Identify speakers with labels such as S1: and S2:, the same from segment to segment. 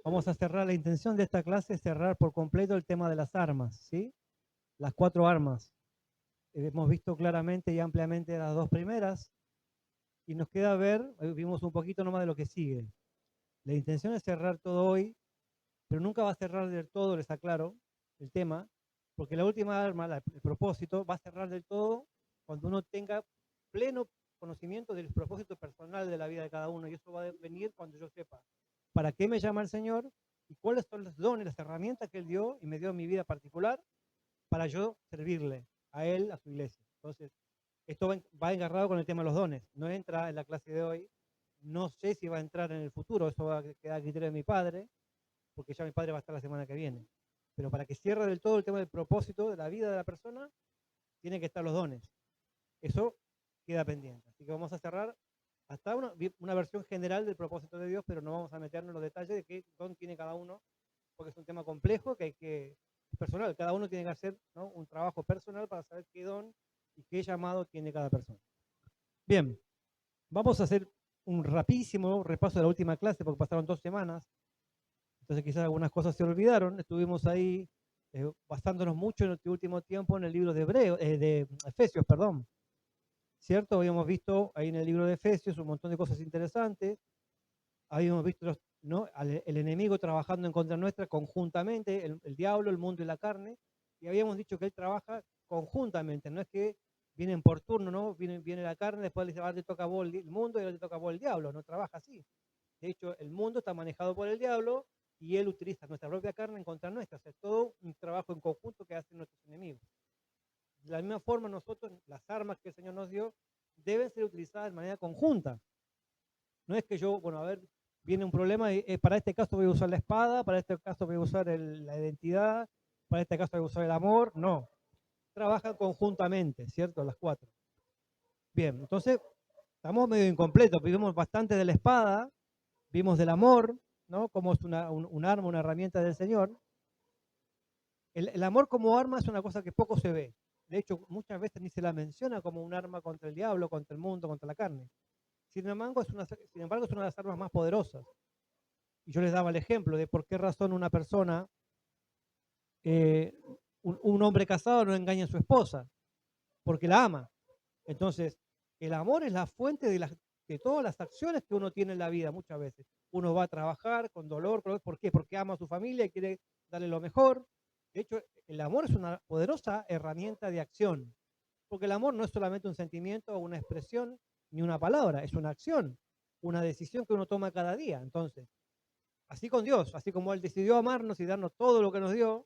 S1: Vamos a cerrar, la intención de esta clase es cerrar por completo el tema de las armas, ¿sí? Las 4 armas. Hemos visto claramente y ampliamente las 2 primeras y nos queda ver, vimos un poquito nomás de lo que sigue. La intención es cerrar todo hoy, pero nunca va a cerrar del todo, les aclaro, el tema, porque la última arma, el propósito, va a cerrar del todo cuando uno tenga pleno conocimiento del propósito personal de la vida de cada uno, y eso va a venir cuando yo sepa para qué me llama el Señor y cuáles son los dones, las herramientas que Él dio y me dio en mi vida particular para yo servirle a Él, a su iglesia. Entonces, esto va engarrado con el tema de los dones. No entra en la clase de hoy. No sé si va a entrar en el futuro. Eso va a quedar a criterio de mi padre, porque ya mi padre va a estar la semana que viene. Pero para que cierre del todo el tema del propósito de la vida de la persona, tienen que estar los dones. Eso queda pendiente. Así que vamos a cerrar hasta una versión general del propósito de Dios, pero no vamos a meternos en los detalles de qué don tiene cada uno, porque es un tema complejo es personal. Cada uno tiene que hacer, ¿no?, un trabajo personal para saber qué don y qué llamado tiene cada persona. Bien, vamos a hacer un rapidísimo repaso de la última clase, porque pasaron 2 semanas, entonces quizás algunas cosas se olvidaron. Estuvimos ahí basándonos mucho en este último tiempo en el libro de Efesios, perdón. ¿Cierto? Habíamos visto ahí en el libro de Efesios un montón de cosas interesantes. Habíamos visto ¿no?, el enemigo trabajando en contra nuestra conjuntamente, el diablo, el mundo y la carne, y habíamos dicho que él trabaja conjuntamente, no es que vienen por turno, ¿no? Viene la carne, después le dice, ahora te toca a vos el mundo y ahora te toca a vos el diablo, no trabaja así. De hecho, el mundo está manejado por el diablo y él utiliza nuestra propia carne en contra nuestra, o sea, es todo un trabajo en conjunto que hacen nuestros enemigos. De la misma forma, nosotros, las armas que el Señor nos dio, deben ser utilizadas de manera conjunta. No es que yo, bueno, a ver, viene un problema y para este caso voy a usar la espada, para este caso voy a usar la identidad, para este caso voy a usar el amor. No, trabajan conjuntamente, ¿cierto? Las 4. Bien, entonces estamos medio incompletos, vimos bastante de la espada, vimos del amor, ¿no? Como es un arma, una herramienta del Señor. El amor como arma es una cosa que poco se ve. De hecho, muchas veces ni se la menciona como un arma contra el diablo, contra el mundo, contra la carne. Sin embargo, es una de las armas más poderosas. Y yo les daba el ejemplo de por qué razón una persona, eh, un hombre casado no engaña a su esposa, porque la ama. Entonces, el amor es la fuente de todas las acciones que uno tiene en la vida muchas veces. Uno va a trabajar con dolor, ¿por qué? Porque ama a su familia y quiere darle lo mejor. De hecho, el amor es una poderosa herramienta de acción, porque el amor no es solamente un sentimiento o una expresión ni una palabra, es una acción, una decisión que uno toma cada día. Entonces, así con Dios, así como Él decidió amarnos y darnos todo lo que nos dio,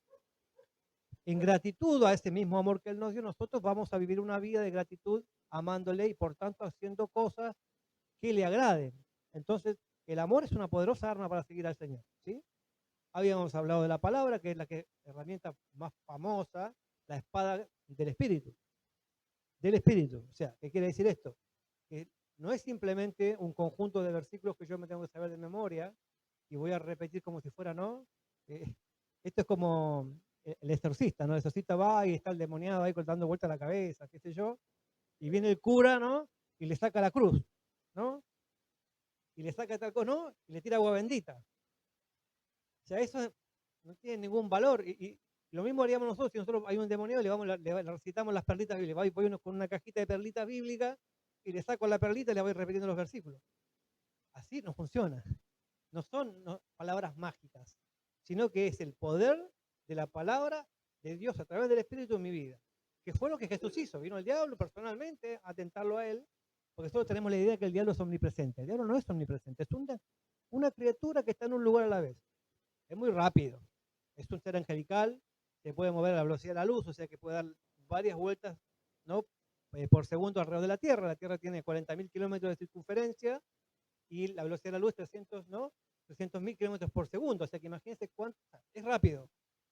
S1: en gratitud a ese mismo amor que Él nos dio, nosotros vamos a vivir una vida de gratitud amándole y por tanto haciendo cosas que le agraden. Entonces, el amor es una poderosa arma para seguir al Señor, ¿sí? Habíamos hablado de la palabra, que es la herramienta más famosa, la espada del Espíritu. Del Espíritu. O sea, ¿qué quiere decir esto? Que no es simplemente un conjunto de versículos que yo me tengo que saber de memoria y voy a repetir como si fuera, ¿no? Esto es como el exorcista, ¿no? El exorcista va y está el demoniado ahí dando vuelta la cabeza, qué sé yo, y viene el cura, ¿no? Y le saca la cruz, ¿no? Y le saca tal cosa, ¿no? Y le tira agua bendita. O sea, eso no tiene ningún valor. Y lo mismo haríamos nosotros si nosotros hay un demonio, le recitamos las perlitas bíblicas. Voy uno con una cajita de perlitas bíblicas y le saco la perlita y le voy repitiendo los versículos. Así no funciona. No son palabras mágicas, sino que es el poder de la palabra de Dios a través del Espíritu en mi vida. Que fue lo que Jesús hizo. Vino el diablo personalmente a tentarlo a él, porque nosotros tenemos la idea que el diablo es omnipresente. El diablo no es omnipresente, es una criatura que está en un lugar a la vez. Es muy rápido. Es un ser angelical, se puede mover a la velocidad de la luz, o sea que puede dar varias vueltas, ¿no?, por segundo alrededor de la Tierra. La Tierra tiene 40.000 kilómetros de circunferencia y la velocidad de la luz es 300, ¿no? 300.000 kilómetros por segundo. O sea que imagínense cuánto es rápido.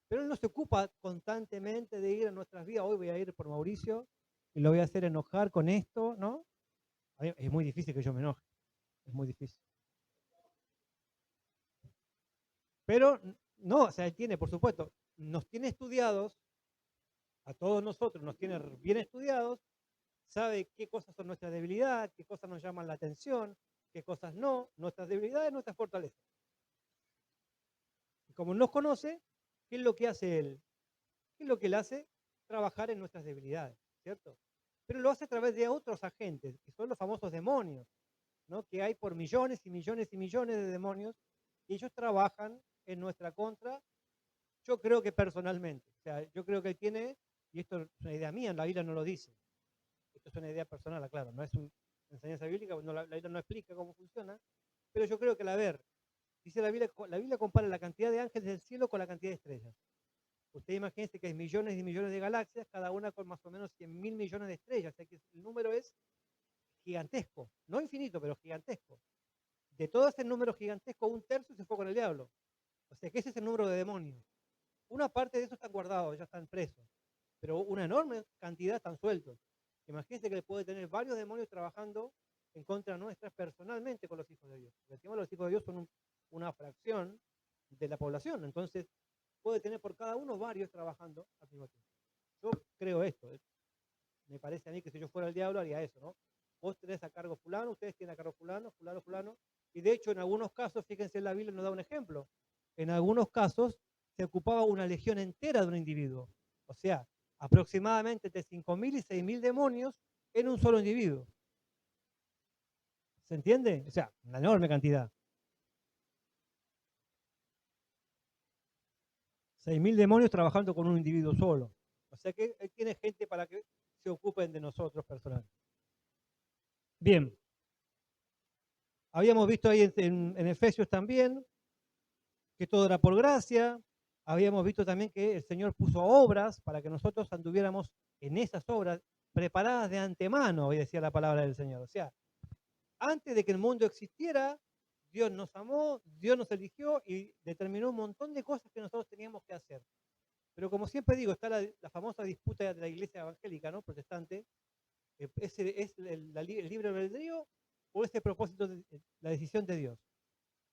S1: Pero él no se ocupa constantemente de ir a nuestras vidas. Hoy voy a ir por Mauricio y lo voy a hacer enojar con esto, ¿no? Es muy difícil que yo me enoje. Es muy difícil. Pero no, o sea, él tiene, por supuesto, nos tiene estudiados, a todos nosotros nos tiene bien estudiados, sabe qué cosas son nuestras debilidades, qué cosas nos llaman la atención, qué cosas no, nuestras debilidades, nuestras fortalezas. como nos conoce, ¿qué es lo que hace Él? ¿Qué es lo que Él hace? Trabajar en nuestras debilidades, ¿cierto? Pero lo hace a través de otros agentes, que son los famosos demonios, ¿no? Que hay por millones y millones y millones de demonios, y ellos trabajan en nuestra contra, yo creo que personalmente. O sea, yo creo que Él tiene, y esto es una idea mía, la Biblia no lo dice, esto es una idea personal, claro, no es una enseñanza bíblica, no, la Biblia no explica cómo funciona, pero yo creo que dice la Biblia compara la cantidad de ángeles del cielo con la cantidad de estrellas. Usted imagínese que hay millones y millones de galaxias, cada una con más o menos 100.000 millones de estrellas, o sea que el número es gigantesco, no infinito, pero gigantesco. De todo ese número gigantesco, un tercio se fue con el diablo. O sea que ese es el número de demonios. Una parte de eso están guardados, ya están presos, pero una enorme cantidad están sueltos. Imagínense que puede tener varios demonios trabajando en contra nuestra personalmente con los hijos de Dios. Decimos los hijos de Dios son una fracción de la población, entonces puede tener por cada uno varios trabajando al mismo tiempo. Yo creo esto, me parece a mí que si yo fuera el diablo haría eso, ¿no? Vos tenés a cargo fulano, ustedes tienen a cargo fulano, fulano, fulano, y de hecho en algunos casos, fíjense, la Biblia nos da un ejemplo, en algunos casos se ocupaba una legión entera de un individuo, o sea, aproximadamente entre 5.000 y 6.000 demonios en un solo individuo. ¿Se entiende? O sea, una enorme cantidad. 6.000 demonios trabajando con un individuo solo. O sea que él tiene gente para que se ocupen de nosotros personalmente. Bien. Habíamos visto ahí en Efesios también que todo era por gracia. Habíamos visto también que el Señor puso obras para que nosotros anduviéramos en esas obras preparadas de antemano, hoy decía la palabra del Señor. O sea, antes de que el mundo existiera, Dios nos amó, Dios nos eligió y determinó un montón de cosas que nosotros teníamos que hacer. Pero como siempre digo, está la famosa disputa de la iglesia evangélica, ¿no? Protestante. ¿Es el libre albedrío o es el propósito, la decisión de Dios?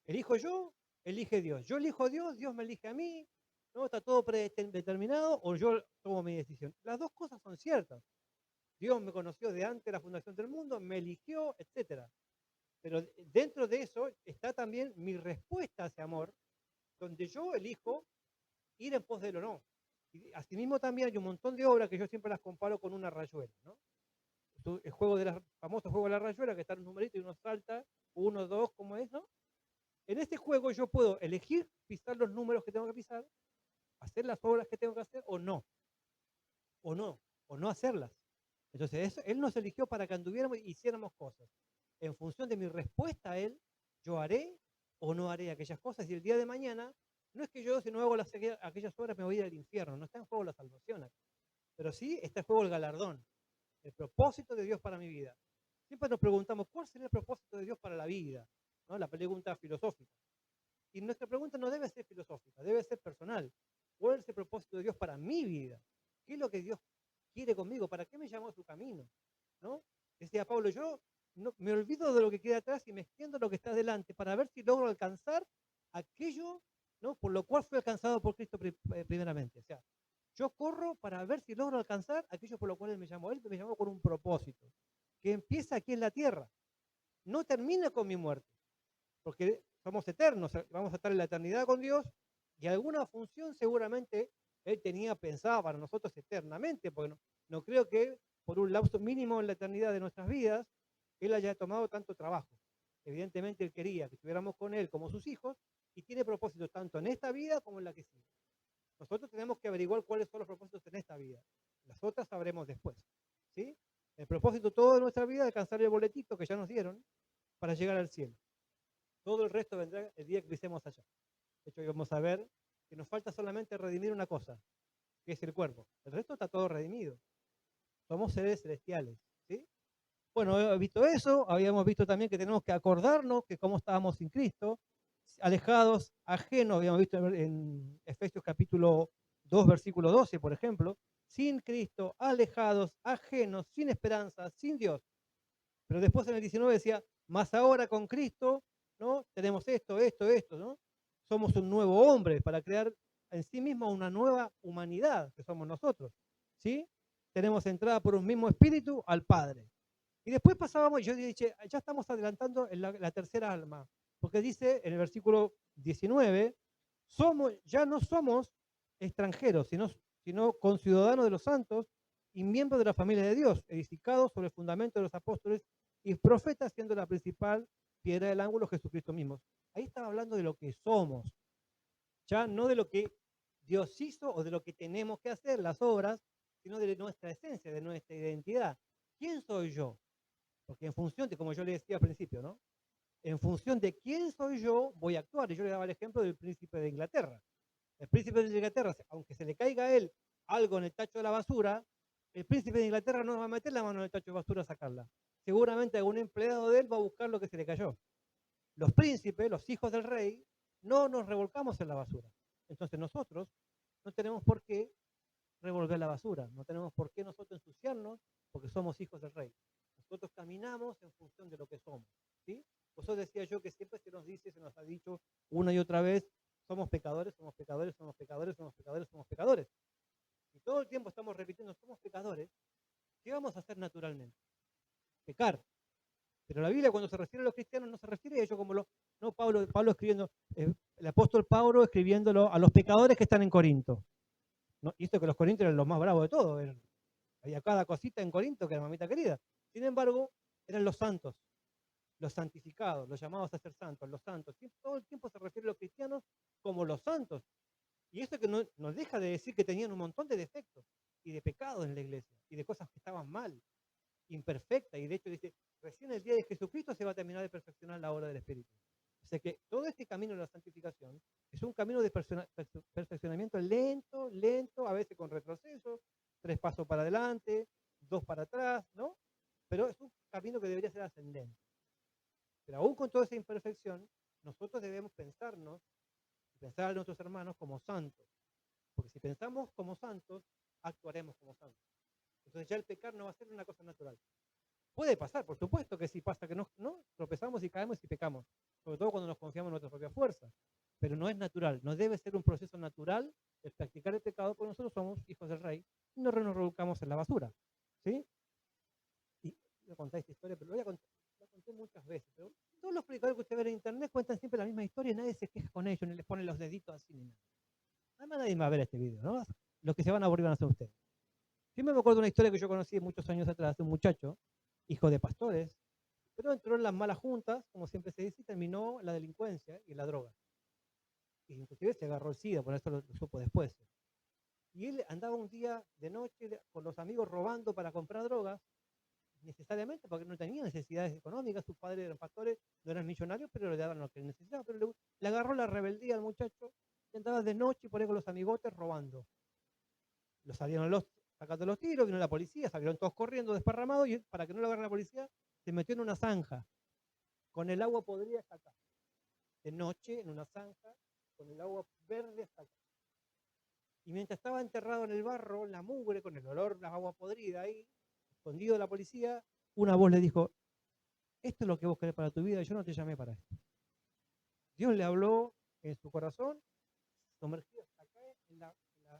S1: ¿Elijo yo? Elige Dios. Yo elijo a Dios, Dios me elige a mí, ¿no? Está todo predeterminado o yo tomo mi decisión. Las dos cosas son ciertas. Dios me conoció de antes de la fundación del mundo, me eligió, etc. Pero dentro de eso está también mi respuesta a ese amor, donde yo elijo ir en pos de él o no. Y asimismo también hay un montón de obras que yo siempre las comparo con una rayuela, ¿no? El famoso juego de la rayuela, que está en un numerito y uno salta, 1, 2, ¿cómo es, no? En este juego yo puedo elegir pisar los números que tengo que pisar, hacer las obras que tengo que hacer o no hacerlas. Entonces, Él nos eligió para que anduviéramos y hiciéramos cosas. En función de mi respuesta a Él, yo haré o no haré aquellas cosas. Y el día de mañana, no es que yo, si no hago aquellas obras, me voy a ir al infierno. No está en juego la salvación acá. Pero sí está en juego el galardón, el propósito de Dios para mi vida. Siempre nos preguntamos, ¿cuál sería el propósito de Dios para la vida? ¿No? La pregunta filosófica. Y nuestra pregunta no debe ser filosófica, debe ser personal. ¿Cuál es el propósito de Dios para mi vida? ¿Qué es lo que Dios quiere conmigo? ¿Para qué me llamó a su camino? ¿No? Decía Pablo, yo no, me olvido de lo que queda atrás y me extiendo a lo que está delante para ver si logro alcanzar aquello, ¿no? Por lo cual fui alcanzado por Cristo primeramente. O sea, yo corro para ver si logro alcanzar aquello por lo cual Él me llamó. Él me llamó con un propósito, que empieza aquí en la tierra. No termina con mi muerte, porque somos eternos, vamos a estar en la eternidad con Dios y alguna función seguramente Él tenía pensada para nosotros eternamente, porque no creo que por un lapso mínimo en la eternidad de nuestras vidas Él haya tomado tanto trabajo. Evidentemente Él quería que estuviéramos con Él como sus hijos y tiene propósitos tanto en esta vida como en la que sigue. Nosotros tenemos que averiguar cuáles son los propósitos en esta vida. Las otras sabremos después. ¿Sí? El propósito todo de nuestra vida es alcanzar el boletito que ya nos dieron para llegar al cielo. Todo el resto vendrá el día que pisemos allá. De hecho, vamos a ver que nos falta solamente redimir una cosa, que es el cuerpo. El resto está todo redimido. Somos seres celestiales. ¿Sí? Bueno, habíamos visto eso, habíamos visto también que tenemos que acordarnos que cómo estábamos sin Cristo, alejados, ajenos, habíamos visto en Efesios capítulo 2, versículo 12, por ejemplo, sin Cristo, alejados, ajenos, sin esperanza, sin Dios. Pero después en el 19 decía, más ahora con Cristo, ¿no? Tenemos esto, ¿no? Somos un nuevo hombre para crear en sí mismo una nueva humanidad, que somos nosotros, ¿sí? Tenemos entrada por un mismo espíritu al Padre. Y después pasábamos, yo dije, ya estamos adelantando en la tercera alma, porque dice en el versículo 19, Ya no somos extranjeros, sino conciudadanos de los santos y miembros de la familia de Dios, edificados sobre el fundamento de los apóstoles y profetas, siendo la principal piedra del ángulo Jesucristo mismo. Ahí estaba hablando de lo que somos, ya no de lo que Dios hizo o de lo que tenemos que hacer, las obras, sino de nuestra esencia, de nuestra identidad. ¿Quién soy yo? Porque en función de, como yo le decía al principio, ¿no? En función de quién soy yo, voy a actuar. Y yo le daba el ejemplo del príncipe de Inglaterra. El príncipe de Inglaterra, aunque se le caiga a él algo en el tacho de la basura, el príncipe de Inglaterra no va a meter la mano en el tacho de basura a sacarla. Seguramente algún empleado de él va a buscar lo que se le cayó. Los príncipes, los hijos del rey, no nos revolcamos en la basura. Entonces nosotros no tenemos por qué revolver la basura, no tenemos por qué nosotros ensuciarnos porque somos hijos del rey. Nosotros caminamos en función de lo que somos. ¿Sí? Por eso decía yo que siempre se nos dice, se nos ha dicho una y otra vez, somos pecadores, somos pecadores, somos pecadores, somos pecadores, somos pecadores. Y todo el tiempo estamos repitiendo, somos pecadores. ¿Qué vamos a hacer naturalmente? Pecar. Pero la Biblia cuando se refiere a los cristianos no se refiere a ellos como no Pablo escribiendo, el apóstol Pablo escribiéndolo a los pecadores que están en Corinto. ¿No? Y esto que los corintios eran los más bravos de todo. Había cada cosita en Corinto que era mamita querida. Sin embargo, eran los santos, los santificados, los llamados a ser santos, los santos. Todo el tiempo se refiere a los cristianos como los santos. Y eso que no nos deja de decir que tenían un montón de defectos y de pecados en la iglesia y de cosas que estaban mal, imperfectas. Y de hecho dice, recién el día de Jesucristo se va a terminar de perfeccionar la obra del Espíritu. O sea que todo este camino de la santificación es un camino de perfeccionamiento lento, lento, a veces con retroceso, 3 pasos para adelante, 2 para atrás, ¿no? Pero es un camino que debería ser ascendente. Pero aún con toda esa imperfección, nosotros debemos pensar a nuestros hermanos como santos. Porque si pensamos como santos, actuaremos como santos. Entonces ya el pecar no va a ser una cosa natural. Puede pasar, por supuesto que sí pasa, que no tropezamos y caemos y pecamos. Sobre todo cuando nos confiamos en nuestra propia fuerza. Pero no es natural, no debe ser un proceso natural el practicar el pecado, porque nosotros somos hijos del rey y no nos revolcamos en la basura. ¿Sí? Y voy a contar esta historia, pero la conté muchas veces. Pero todos los predicadores que usted ve en internet cuentan siempre la misma historia y nadie se queja con ellos, ni les pone los deditos así ni nada. Además nadie va a ver este video, ¿no? Los que se van a aburrir van a ser ustedes. Siempre me acuerdo de una historia que yo conocí muchos años atrás de un muchacho, hijo de pastores, pero entró en las malas juntas, como siempre se dice, y terminó la delincuencia y la droga. Y inclusive se agarró el SIDA, por eso lo supo después. Y él andaba un día de noche con los amigos robando para comprar drogas, necesariamente porque no tenía necesidades económicas, sus padres eran pastores, no eran millonarios, pero le daban lo que necesitaba. Pero le agarró la rebeldía al muchacho, y andaba de noche por ahí con los amigotes robando. Lo salieron sacando los tiros, vino la policía, salieron todos corriendo desparramados y para que no lo agarre la policía, se metió en una zanja, con el agua podrida hasta acá. De noche, en una zanja, con el agua verde hasta acá. Y mientras estaba enterrado en el barro, en la mugre, con el olor de la agua podrida ahí, escondido de la policía, una voz le dijo, esto es lo que vos querés para tu vida, yo no te llamé para esto. Dios le habló en su corazón, sumergido hasta acá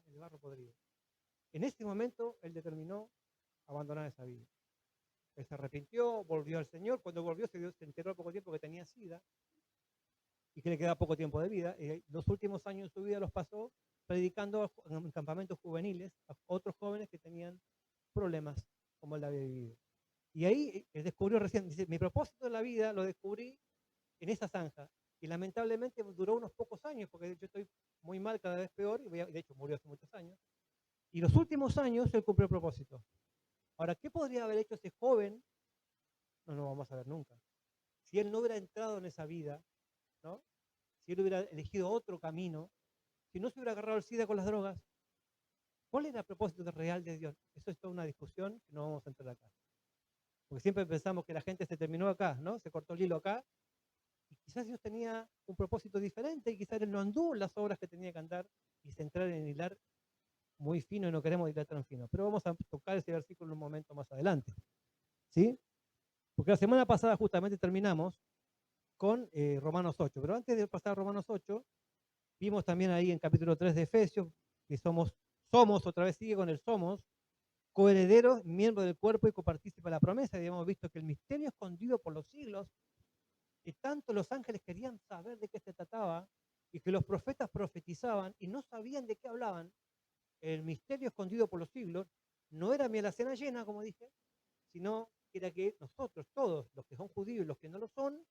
S1: en el barro podrido. En ese momento, él determinó abandonar esa vida. Él se arrepintió, volvió al Señor. Cuando volvió, se enteró al poco tiempo que tenía SIDA y que le quedaba poco tiempo de vida. Los últimos años de su vida los pasó predicando en campamentos juveniles a otros jóvenes que tenían problemas como él había vivido. Y ahí descubrió recién, dice, mi propósito en la vida lo descubrí en esa zanja. Y lamentablemente duró unos pocos años, porque yo estoy muy mal, cada vez peor, y de hecho murió hace muchos años. Y los últimos años él cumplió el propósito. Ahora, ¿qué podría haber hecho ese joven? No lo vamos a ver nunca. Si él no hubiera entrado en esa vida, ¿no? Si él hubiera elegido otro camino, si no se hubiera agarrado el SIDA con las drogas, ¿cuál era el propósito real de Dios? Eso es toda una discusión que no vamos a entrar acá. Porque siempre pensamos que la gente se terminó acá, ¿no? Se cortó el hilo acá. Y quizás Dios tenía un propósito diferente y quizás él no anduvo en las obras que tenía que andar y centrar en hilar muy fino y no queremos hilar tan fino. Pero vamos a tocar ese versículo en un momento más adelante. ¿Sí? Porque la semana pasada justamente terminamos con Romanos 8. Pero antes de pasar a Romanos 8, vimos también ahí en capítulo 3 de Efesios que somos, otra vez sigue con el somos, coherederos, miembros del cuerpo y copartícipes de la promesa. Y habíamos visto que el misterio escondido por los siglos, que tanto los ángeles querían saber de qué se trataba, y que los profetas profetizaban y no sabían de qué hablaban, el misterio escondido por los siglos, no era mi alacena llena, como dije, sino que era que nosotros, todos, los que son judíos y los que no lo son,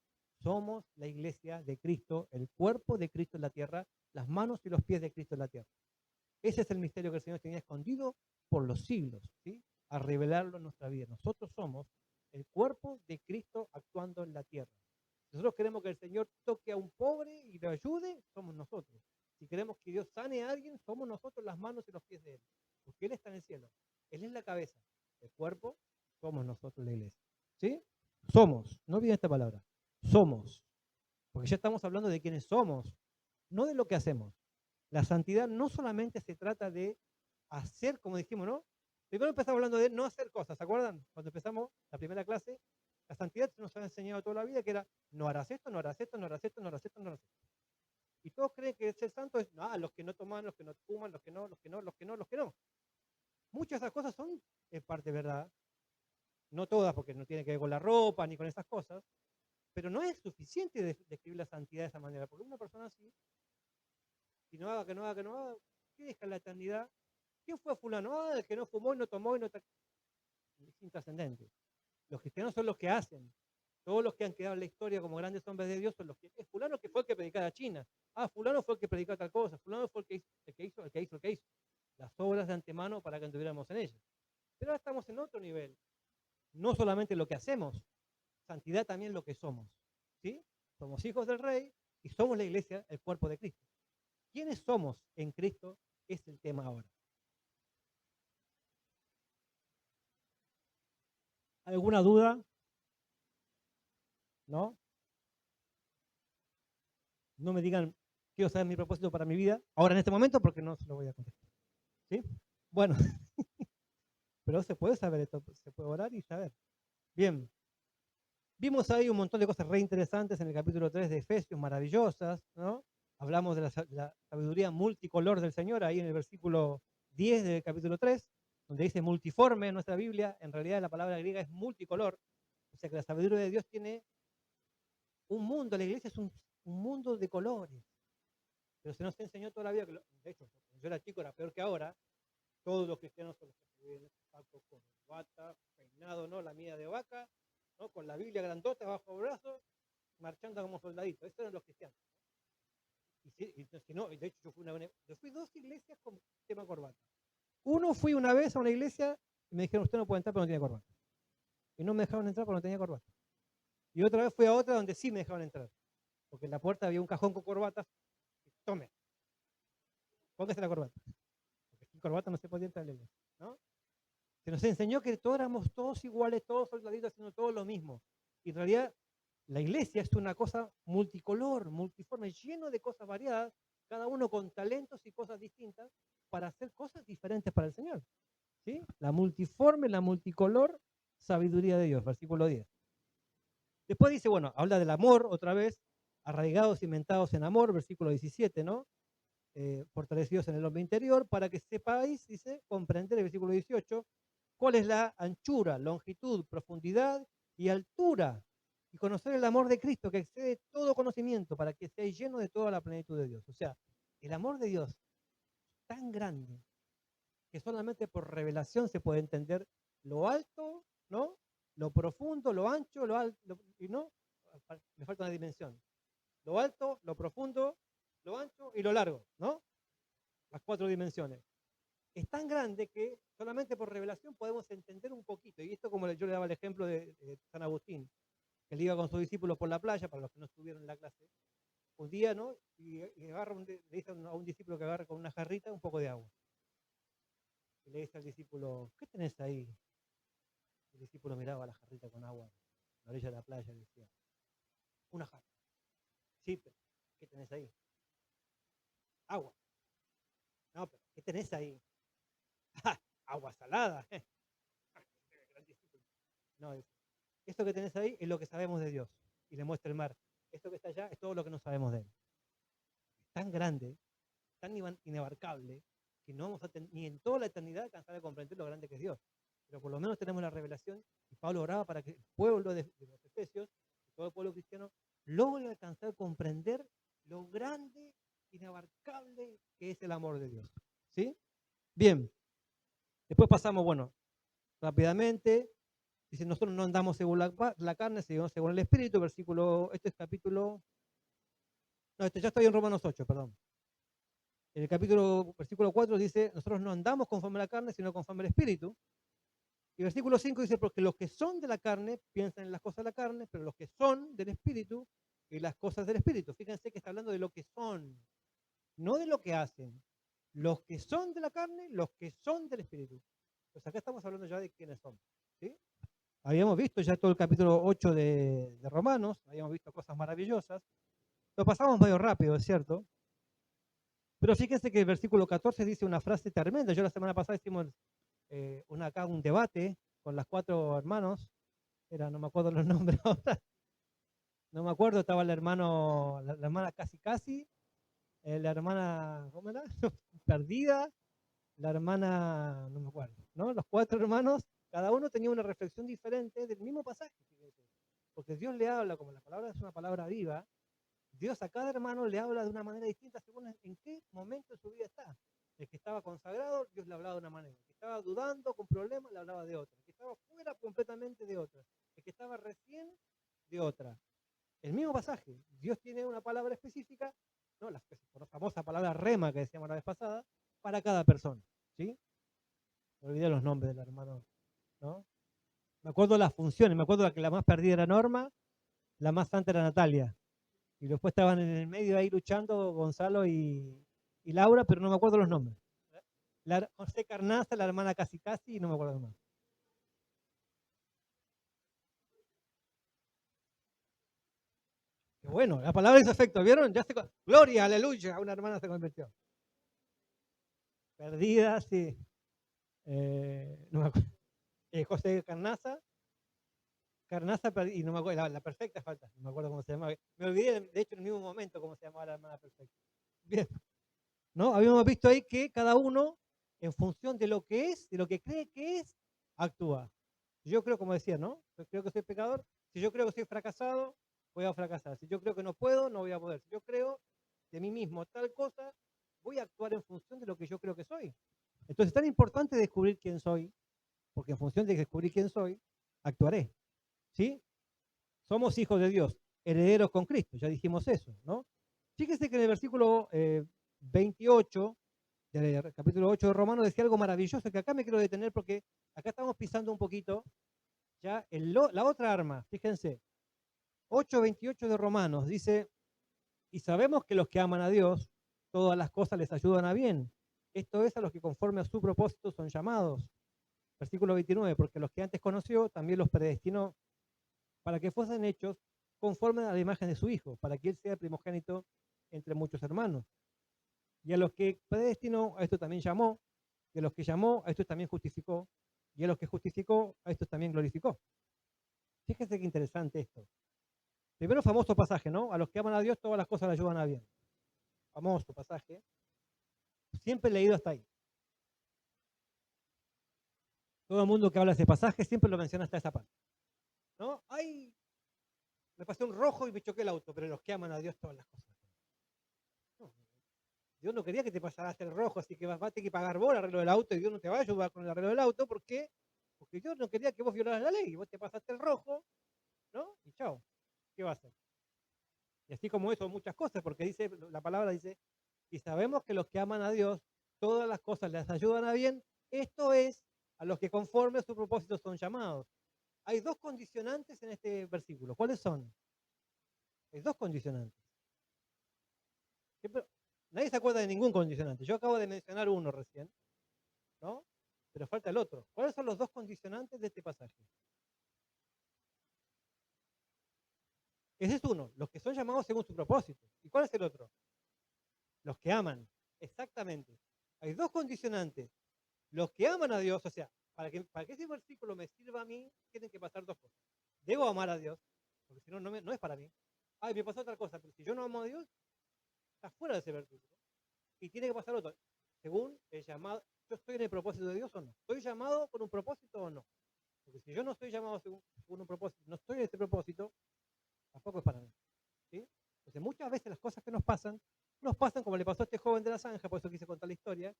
S1: somos la iglesia de Cristo, el cuerpo de Cristo en la tierra, las manos y los pies de Cristo en la tierra. Ese es el misterio que el Señor tenía escondido por los siglos, ¿sí? A revelarlo en nuestra vida. Nosotros somos el cuerpo de Cristo actuando en la tierra. Si nosotros queremos que el Señor toque a un pobre y lo ayude, somos nosotros. Si queremos que Dios sane a alguien, somos nosotros las manos y los pies de Él. Porque Él está en el cielo. Él es la cabeza. El cuerpo, somos nosotros la iglesia. ¿Sí? Somos. No olviden esta palabra. Somos. Porque ya estamos hablando de quiénes somos, no de lo que hacemos. La santidad no solamente se trata de hacer, como dijimos, ¿no? Primero empezamos hablando de no hacer cosas, ¿se acuerdan? Cuando empezamos la primera clase, la santidad nos ha enseñado toda la vida que era no harás esto, no harás esto, no harás esto, no harás esto, no harás esto. Y todos creen que ser santo es, los que no toman, los que no fuman, los que no, los que no, los que no, los que no. Muchas de esas cosas son en parte verdad, no todas porque no tiene que ver con la ropa ni con esas cosas, pero no es suficiente describir la santidad de esa manera, porque una persona así, si no haga, que no haga, que no haga, ¿qué deja en la eternidad? ¿Quién fue fulano? El que no fumó y no tomó y no... Es intrascendente. Los cristianos son los que hacen. Todos los que han quedado en la historia como grandes hombres de Dios son los que... Es fulano que fue el que predicaba a China. Fulano fue el que predicó tal cosa. Fulano fue el que hizo. Las obras de antemano para que anduviéramos en ellas. Pero ahora estamos en otro nivel. No solamente lo que hacemos, santidad también lo que somos. ¿Sí? Somos hijos del Rey y somos la iglesia, el cuerpo de Cristo. ¿Quiénes somos en Cristo? Es el tema ahora. ¿Alguna duda? ¿No? No me digan, quiero saber mi propósito para mi vida, ahora en este momento, porque no se lo voy a contestar. ¿Sí? Bueno, pero se puede saber esto, se puede orar y saber. Bien, vimos ahí un montón de cosas re interesantes en el capítulo 3 de Efesios, maravillosas, ¿no? Hablamos de la sabiduría multicolor del Señor, ahí en el versículo 10 del capítulo 3, donde dice multiforme en nuestra Biblia, en realidad la palabra griega es multicolor, o sea que la sabiduría de Dios tiene un mundo, la iglesia es un mundo de colores. Pero se nos enseñó toda la vida, de hecho, cuando yo era chico era peor que ahora, todos los cristianos son los que se ven saco con bata, peinado, ¿no? La mía de vaca, ¿no? Con la Biblia grandota bajo el brazo, marchando como soldaditos. Esos eran los cristianos. De hecho, yo fui 2 iglesias con tema corbata. Uno fui una vez a una iglesia y me dijeron, usted no puede entrar porque no tiene corbata. Y no me dejaron entrar porque no tenía corbata. Y otra vez fui a otra donde sí me dejaron entrar. Porque en la puerta había un cajón con corbatas. Tome, póngase la corbata. Porque sin corbata no se podía entrar en la iglesia, ¿no? Se nos enseñó que todos éramos todos iguales, todos soldaditos haciendo todo lo mismo. Y en realidad la iglesia es una cosa multicolor, multiforme, lleno de cosas variadas, cada uno con talentos y cosas distintas para hacer cosas diferentes para el Señor. ¿Sí? La multiforme, la multicolor, sabiduría de Dios, versículo 10. Después dice, bueno, habla del amor otra vez, arraigados, cimentados en amor, versículo 17, ¿no? Fortalecidos en el hombre interior, para que sepáis, dice, comprender, el versículo 18, cuál es la anchura, longitud, profundidad y altura, y conocer el amor de Cristo que excede todo conocimiento, para que seáis llenos de toda la plenitud de Dios. O sea, el amor de Dios es tan grande que solamente por revelación se puede entender lo alto, ¿no? Lo profundo, lo ancho, lo alto, y no, me falta una dimensión. Lo alto, lo profundo, lo ancho y lo largo, ¿no? Las 4 dimensiones. Es tan grande que solamente por revelación podemos entender un poquito. Y esto como yo le daba el ejemplo de San Agustín, que él iba con sus discípulos por la playa, para los que no estuvieron en la clase, un día, ¿no? Y le dice a un discípulo que agarre con una jarrita un poco de agua. Y le dice al discípulo, ¿qué tenés ahí? El discípulo miraba la jarrita con agua a la orilla de la playa y decía, una jarra. Sí, pero ¿qué tenés ahí? Agua. No, pero ¿qué tenés ahí? Agua salada. No, esto que tenés ahí es lo que sabemos de Dios. Y le muestra el mar. Esto que está allá es todo lo que no sabemos de Él. Es tan grande, tan inabarcable, que no vamos a ni en toda la eternidad alcanzar a comprender lo grande que es Dios. Pero por lo menos tenemos la revelación, y Pablo oraba para que el pueblo de los Efesios, todo el pueblo cristiano, logre alcanzar a comprender lo grande inabarcable que es el amor de Dios. ¿Sí? Bien. Después pasamos, bueno, rápidamente. Dice, nosotros no andamos según la carne, sino según el Espíritu. Versículo, este es capítulo, no, ya estoy en Romanos 8, perdón. En el capítulo, versículo 4 dice, nosotros no andamos conforme a la carne, sino conforme al Espíritu. Y versículo 5 dice, porque los que son de la carne piensan en las cosas de la carne, pero los que son del Espíritu y las cosas del Espíritu. Fíjense que está hablando de lo que son, no de lo que hacen. Los que son de la carne, los que son del Espíritu. Pues acá estamos hablando ya de quiénes son. ¿Sí? Habíamos visto ya todo el capítulo 8 de Romanos, habíamos visto cosas maravillosas. Lo pasamos medio rápido, es cierto. Pero fíjense que el versículo 14 dice una frase tremenda. Yo la semana pasada hicimos acá un debate con las 4 hermanos. No me acuerdo los nombres ahora. No me acuerdo, estaba el hermano, la hermana casi, la hermana, ¿cómo era? Perdida, la hermana, no me acuerdo, ¿no? Los 4 hermanos, cada uno tenía una reflexión diferente del mismo pasaje, fíjense. Porque Dios le habla, como la palabra es una palabra viva, Dios a cada hermano le habla de una manera distinta según en qué momento de su vida está. El que estaba consagrado, Dios le hablaba de una manera. El que estaba dudando, con problemas, le hablaba de otra. El que estaba fuera completamente de otra. El que estaba recién, de otra. El mismo pasaje. Dios tiene una palabra específica, ¿no? La famosa palabra rema que decíamos la vez pasada, para cada persona. ¿Sí? Me olvidé los nombres del hermano, ¿no? Me acuerdo las funciones. Me acuerdo que la más perdida era Norma, la más santa era Natalia. Y después estaban en el medio ahí luchando Gonzalo y Laura, pero no me acuerdo los nombres. José Carnaza, la hermana casi, y no me acuerdo más. Qué bueno, la palabra hizo efecto, ¿vieron? Gloria, aleluya, una hermana se convirtió. Perdida, sí. No me acuerdo. José Carnaza, y no me acuerdo, la perfecta falta, no me acuerdo cómo se llamaba. Me olvidé, de hecho, en el mismo momento cómo se llamaba la hermana perfecta. Bien. ¿No? Habíamos visto ahí que cada uno, en función de lo que es, de lo que cree que es, actúa. Si yo creo, como decía, ¿no? Yo creo que soy pecador. Si yo creo que soy fracasado, voy a fracasar. Si yo creo que no puedo, no voy a poder. Si yo creo de mí mismo tal cosa, voy a actuar en función de lo que yo creo que soy. Entonces es tan importante descubrir quién soy, porque en función de descubrir quién soy, actuaré. ¿Sí? Somos hijos de Dios, herederos con Cristo, ya dijimos eso, ¿no? Fíjense que en el versículo 28 del capítulo 8 de Romanos decía algo maravilloso que acá me quiero detener porque acá estamos pisando un poquito ya la otra arma. Fíjense, 8:28 de Romanos dice, y sabemos que los que aman a Dios, todas las cosas les ayudan a bien. Esto es a los que conforme a su propósito son llamados. Versículo 29, porque los que antes conoció también los predestinó para que fuesen hechos conforme a la imagen de su Hijo, para que Él sea primogénito entre muchos hermanos. Y a los que predestinó, a esto también llamó, y a los que llamó, a estos también justificó, y a los que justificó, a estos también glorificó. Fíjense qué interesante esto. Primero, famoso pasaje, ¿no? A los que aman a Dios, todas las cosas le ayudan a bien. Famoso pasaje. Siempre leído hasta ahí. Todo el mundo que habla de ese pasaje siempre lo menciona hasta esa parte. ¿No? ¡Ay! Me pasé un rojo y me choqué el auto, pero los que aman a Dios, todas las cosas. No, Dios no quería que te pasaras el rojo, así que vas a tener que pagar vos el arreglo del auto y Dios no te va a ayudar con el arreglo del auto. ¿Por qué? Porque Dios no quería que vos violaras la ley. Vos te pasaste el rojo, ¿no? Y chao. ¿Qué va a hacer? Y así como eso, muchas cosas, porque dice, la palabra dice, y sabemos que los que aman a Dios, todas las cosas les ayudan a bien, esto es, a los que conforme a su propósito son llamados. Hay dos condicionantes en este versículo. ¿Cuáles son? Hay dos condicionantes. Nadie se acuerda de ningún condicionante. Yo acabo de mencionar uno recién, ¿no? Pero falta el otro. ¿Cuáles son los dos condicionantes de este pasaje? Ese es uno, los que son llamados según su propósito. ¿Y cuál es el otro? Los que aman. Exactamente. Hay dos condicionantes. Los que aman a Dios, o sea, para que ese versículo me sirva a mí, tienen que pasar dos cosas. Debo amar a Dios, porque si no, no es para mí. Ay, me pasó otra cosa, pero si yo no amo a Dios, está fuera de ese versículo. Y tiene que pasar otro. Según el llamado, ¿yo estoy en el propósito de Dios o no? ¿Estoy llamado con un propósito o no? Porque si yo no estoy llamado según un propósito, no estoy en ese propósito, tampoco es para mí. ¿Sí? Entonces muchas veces las cosas que nos pasan Nos pasan como le pasó a este joven de la zanja, por eso quise contar la historia,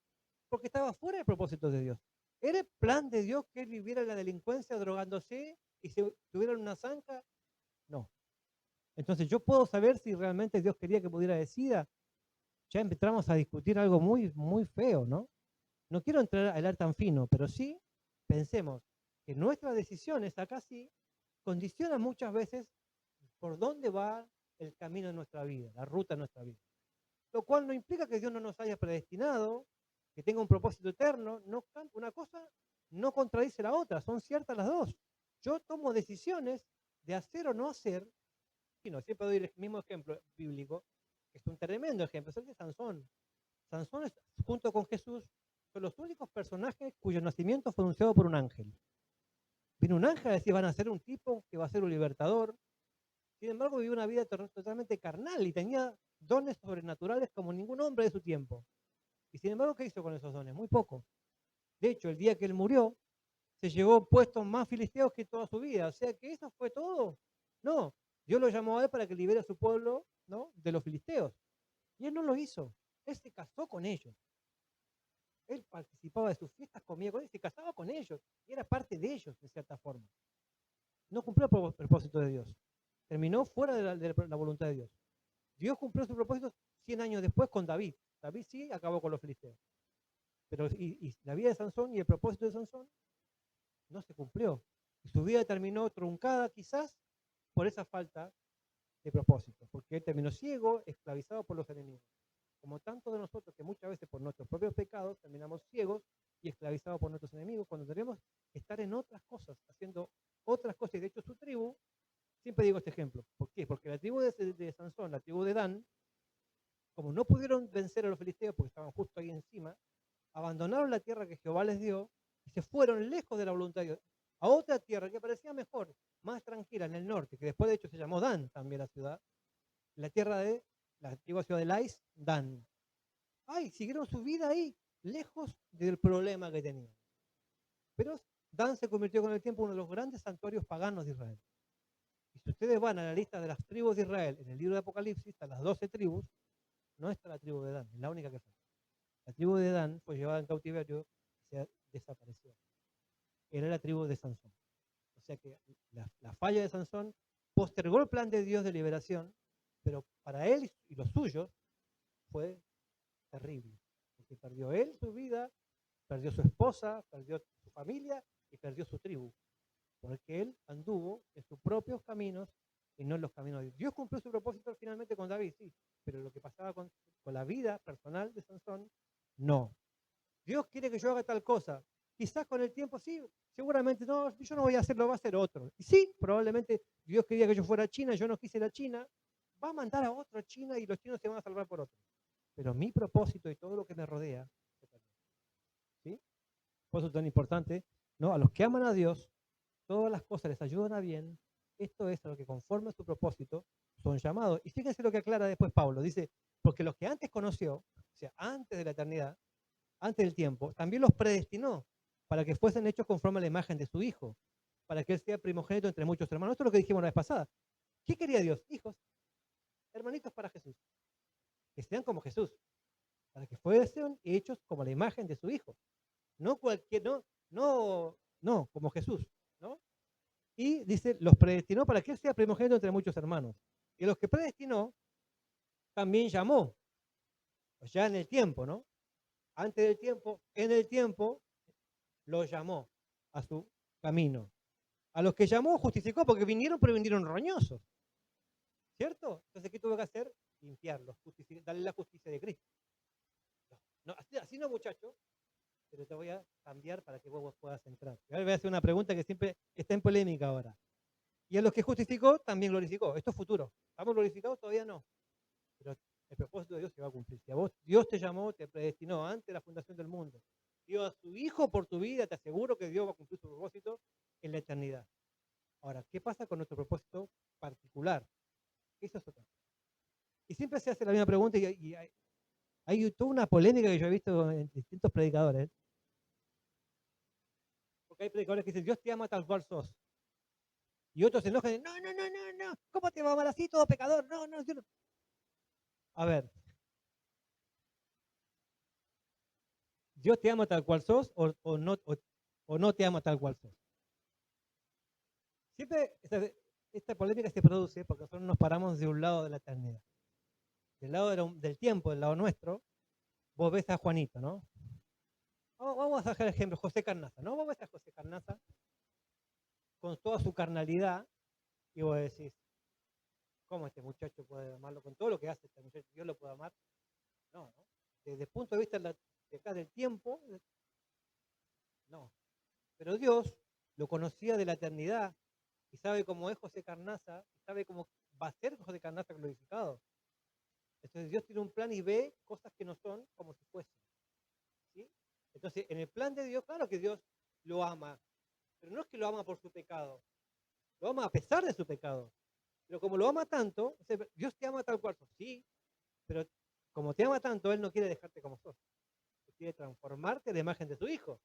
S1: porque estaba fuera del propósito de Dios. ¿Era el plan de Dios que él viviera en la delincuencia drogándose y se tuviera en una zanja? No. Entonces yo puedo saber si realmente Dios quería que pudiera decida. Ya empezamos a discutir algo muy, muy feo, ¿no? No quiero entrar a hablar tan fino, pero sí pensemos que nuestras decisiones acá sí condicionan muchas veces por dónde va el camino de nuestra vida, la ruta de nuestra vida. Lo cual no implica que Dios no nos haya predestinado, que tenga un propósito eterno. No, una cosa no contradice la otra, son ciertas las dos. Yo tomo decisiones de hacer o no hacer, y no, siempre doy el mismo ejemplo bíblico, que es un tremendo ejemplo, es el de Sansón. Sansón, junto con Jesús, son los únicos personajes cuyo nacimiento fue anunciado por un ángel. Vino un ángel a decir, van a ser un tipo que va a ser un libertador. Sin embargo, vivió una vida totalmente carnal y tenía dones sobrenaturales como ningún hombre de su tiempo. Y sin embargo, ¿qué hizo con esos dones? Muy poco. De hecho, el día que él murió, se llevó puestos más filisteos que toda su vida. O sea que eso fue todo. No, Dios lo llamó a él para que libere a su pueblo, ¿no?, de los filisteos. Y él no lo hizo. Él se casó con ellos. Él participaba de sus fiestas, comía con ellos, se casaba con ellos. Y era parte de ellos, de cierta forma. No cumplió el propósito de Dios. Terminó fuera de la voluntad de Dios. Dios cumplió su propósito 100 años después con David. David sí acabó con los filisteos. Pero y la vida de Sansón y el propósito de Sansón no se cumplió. Y su vida terminó truncada quizás por esa falta de propósito, porque él terminó ciego, esclavizado por los enemigos. Como tantos de nosotros que muchas veces por nuestros propios pecados terminamos ciegos y esclavizados por nuestros enemigos, cuando debemos estar en otras cosas, haciendo otras cosas. Y de hecho su tribu, siempre digo este ejemplo. ¿Por qué? Porque la tribu de Sansón, la tribu de Dan, como no pudieron vencer a los filisteos porque estaban justo ahí encima, abandonaron la tierra que Jehová les dio y se fueron lejos de la voluntad de Dios, a otra tierra que parecía mejor, más tranquila, en el norte, que después de hecho se llamó Dan también la ciudad, la tierra de la antigua ciudad de Lais, Dan. Ay, siguieron su vida ahí, lejos del problema que tenían. Pero Dan se convirtió con el tiempo en uno de los grandes santuarios paganos de Israel. Y si ustedes van a la lista de las tribus de Israel, en el libro de Apocalipsis, están las 12 tribus, no está la tribu de Dan, es la única que falta. La tribu de Dan fue llevada en cautiverio y se desapareció. Era la tribu de Sansón. O sea que la falla de Sansón postergó el plan de Dios de liberación, pero para él y los suyos fue terrible. Porque perdió él su vida, perdió su esposa, perdió su familia y perdió su tribu. Porque él anduvo en sus propios caminos y no en los caminos de Dios. Dios cumplió su propósito finalmente con David, sí, pero lo que pasaba con la vida personal de Sansón, no. Dios quiere que yo haga tal cosa. Quizás con el tiempo sí, seguramente no, yo no voy a hacerlo, va a hacer otro. Y sí, probablemente Dios quería que yo fuera a China, yo no quise ir a China, va a mandar a otro a China y los chinos se van a salvar por otro. Pero mi propósito y todo lo que me rodea, ¿sí? Por eso es tan importante, ¿no? A los que aman a Dios, todas las cosas les ayudan a bien. Esto es a lo que conforme a su propósito son llamados. Y fíjense lo que aclara después Pablo. Dice, porque los que antes conoció, o sea, antes de la eternidad, antes del tiempo, también los predestinó para que fuesen hechos conforme a la imagen de su Hijo, para que Él sea primogénito entre muchos hermanos. Esto es lo que dijimos la vez pasada. ¿Qué quería Dios? Hijos, hermanitos para Jesús, que sean como Jesús, para que fuesen hechos como la imagen de su Hijo. No cualquier, no, como Jesús, ¿no? Y dice, los predestinó para que Él sea primogénito entre muchos hermanos. Y los que predestinó, también llamó, ya en el tiempo, ¿no? Antes del tiempo, en el tiempo, los llamó a su camino. A los que llamó, justificó, porque vinieron, pero vinieron roñosos. ¿Cierto? Entonces, ¿qué tuvo que hacer? Limpiarlos, darle la justicia de Cristo. No, así no, muchachos, pero te voy a cambiar para que vos puedas entrar. Y ahora voy a hacer una pregunta que siempre está en polémica ahora. Y a los que justificó, también glorificó. Esto es futuro. ¿Estamos glorificados? Todavía no. Pero el propósito de Dios se va a cumplir. Si a vos Dios te llamó, te predestinó antes de la fundación del mundo, dio a su Hijo por tu vida, te aseguro que Dios va a cumplir su propósito en la eternidad. Ahora, ¿qué pasa con nuestro propósito particular? Eso es otra cosa. Y siempre se hace la misma pregunta y hay toda una polémica que yo he visto en distintos predicadores. Porque hay predicadores que dicen, Dios te ama tal cual sos. Y otros se enojan y dicen, no, ¿cómo te va a amar así, todo pecador? No. A ver, ¿Dios te ama tal cual sos o no te ama tal cual sos? Siempre esta polémica se produce porque nosotros nos paramos de un lado de la eternidad. Del lado del tiempo, del lado nuestro, vos ves a Juanito, ¿no? Vamos a hacer ejemplo, José Carnaza, ¿no? Vos ves a José Carnaza con toda su carnalidad y vos decís, ¿cómo este muchacho puede amarlo con todo lo que hace este muchacho? ¿Dios lo puede amar? No, ¿no? Desde el punto de vista de acá del tiempo, no. Pero Dios lo conocía de la eternidad y sabe cómo es José Carnaza, y sabe cómo va a ser José Carnaza glorificado. Entonces Dios tiene un plan y ve cosas que no son como si fuesen. ¿Sí? Entonces, en el plan de Dios, claro que Dios lo ama, pero no es que lo ama por su pecado, lo ama a pesar de su pecado. Pero como lo ama tanto, Dios te ama tal cual sos, sí, pero como te ama tanto, Él no quiere dejarte como sos. Él quiere transformarte en la imagen de su Hijo,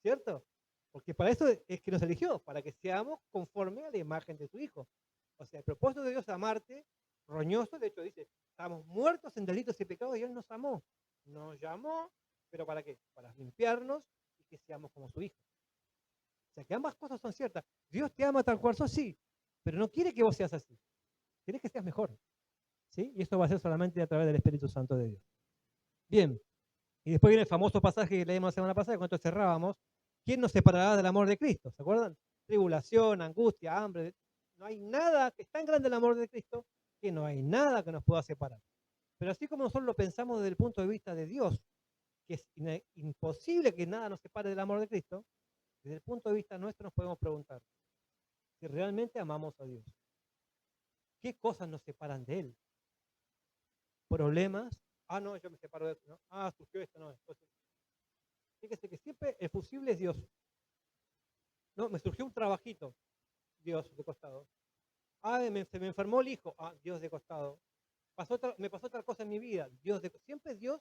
S1: ¿cierto? Porque para eso es que nos eligió, para que seamos conforme a la imagen de su Hijo. O sea, el propósito de Dios es amarte, roñoso, de hecho dice, estamos muertos en delitos y pecados y Él nos amó. Nos llamó, pero ¿para qué? Para limpiarnos y que seamos como su Hijo. O sea, que ambas cosas son ciertas. Dios te ama tal cual sos, sí, pero no quiere que vos seas así. Quiere que seas mejor. ¿Sí? Y esto va a ser solamente a través del Espíritu Santo de Dios. Bien, y después viene el famoso pasaje que leímos la semana pasada, cuando cerrábamos. ¿Quién nos separará del amor de Cristo? ¿Se acuerdan? Tribulación, angustia, hambre. No hay nada que es tan grande el amor de Cristo que no hay nada que nos pueda separar. Pero así como nosotros lo pensamos desde el punto de vista de Dios, que es imposible que nada nos separe del amor de Cristo, desde el punto de vista nuestro nos podemos preguntar si realmente amamos a Dios. ¿Qué cosas nos separan de Él? ¿Problemas? Ah, no, yo me separo de esto, ¿no? Ah, surgió esto, no. Entonces, fíjese que siempre el fusible es Dios. No, me surgió un trabajito, Dios de costado. Ah, se me enfermó el hijo, ah, Dios de costado. Me pasó otra cosa en mi vida, siempre Dios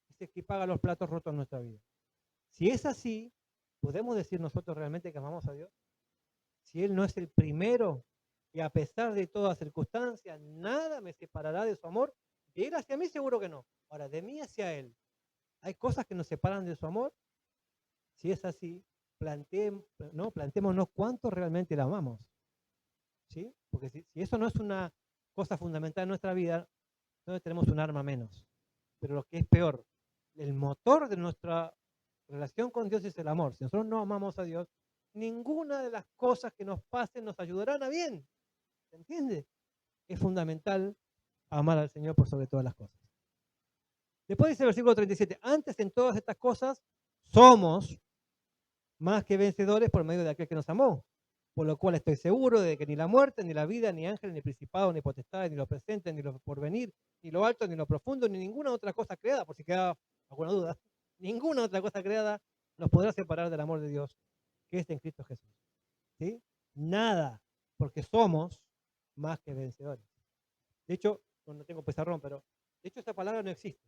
S1: es el que paga los platos rotos en nuestra vida. Si es así, ¿podemos decir nosotros realmente que amamos a Dios? Si Él no es el primero y a pesar de todas circunstancias, nada me separará de su amor, de Él hacia mí seguro que no. Ahora, de mí hacia Él, ¿hay cosas que nos separan de su amor? Si es así, planteémonos cuánto realmente la amamos. ¿Sí? Porque si eso no es una cosa fundamental en nuestra vida, entonces tenemos un arma menos. Pero lo que es peor, el motor de nuestra relación con Dios es el amor. Si nosotros no amamos a Dios, ninguna de las cosas que nos pasen nos ayudarán a bien. ¿Se entiende? Es fundamental amar al Señor por sobre todas las cosas. Después dice el versículo 37, antes en todas estas cosas somos más que vencedores por medio de aquel que nos amó. Por lo cual estoy seguro de que ni la muerte, ni la vida, ni ángeles, ni principados, ni potestades, ni lo presente, ni lo porvenir, ni lo alto, ni lo profundo, ni ninguna otra cosa creada, por si queda alguna duda, ninguna otra cosa creada nos podrá separar del amor de Dios, que es en Cristo Jesús. ¿Sí? Nada, porque somos más que vencedores. De hecho, no tengo pizarrón, pero de hecho esta palabra no existe.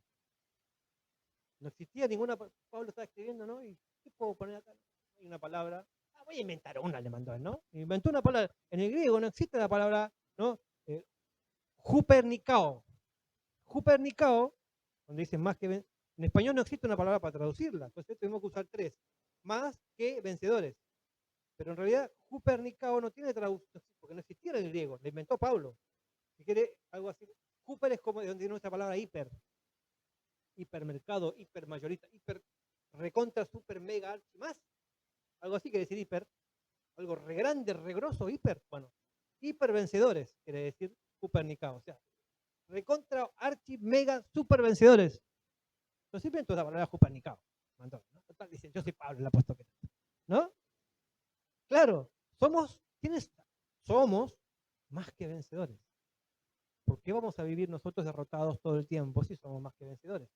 S1: No existía ninguna, Pablo estaba escribiendo, ¿no? ¿Y qué puedo poner acá? Hay una palabra. Voy a inventar una, le mandó él, ¿no? Inventó una palabra. En el griego no existe la palabra, ¿no? Jupernicao. Jupernicao, donde dice más que en español no existe una palabra para traducirla. Entonces tuvimos que usar tres. Más que vencedores. Pero en realidad, Jupernicao no tiene traducción, porque no existía en el griego. La inventó Pablo. Si quiere algo así. Juper es como de donde viene nuestra palabra hiper. Hipermercado, hipermayorista, hiper recontra, super, mega, archi, más. Algo así quiere decir hiper. Algo re grande, re grosso, hiper. Bueno, hiper vencedores quiere decir Jupernicao. O sea, recontra, archi, mega, super vencedores. No siempre en toda la palabra Jupernicao. ¿No? Total, dicen, yo soy Pablo, el apóstol. ¿No? Claro, ¿quiénes? Somos más que vencedores. ¿Por qué vamos a vivir nosotros derrotados todo el tiempo si somos más que vencedores?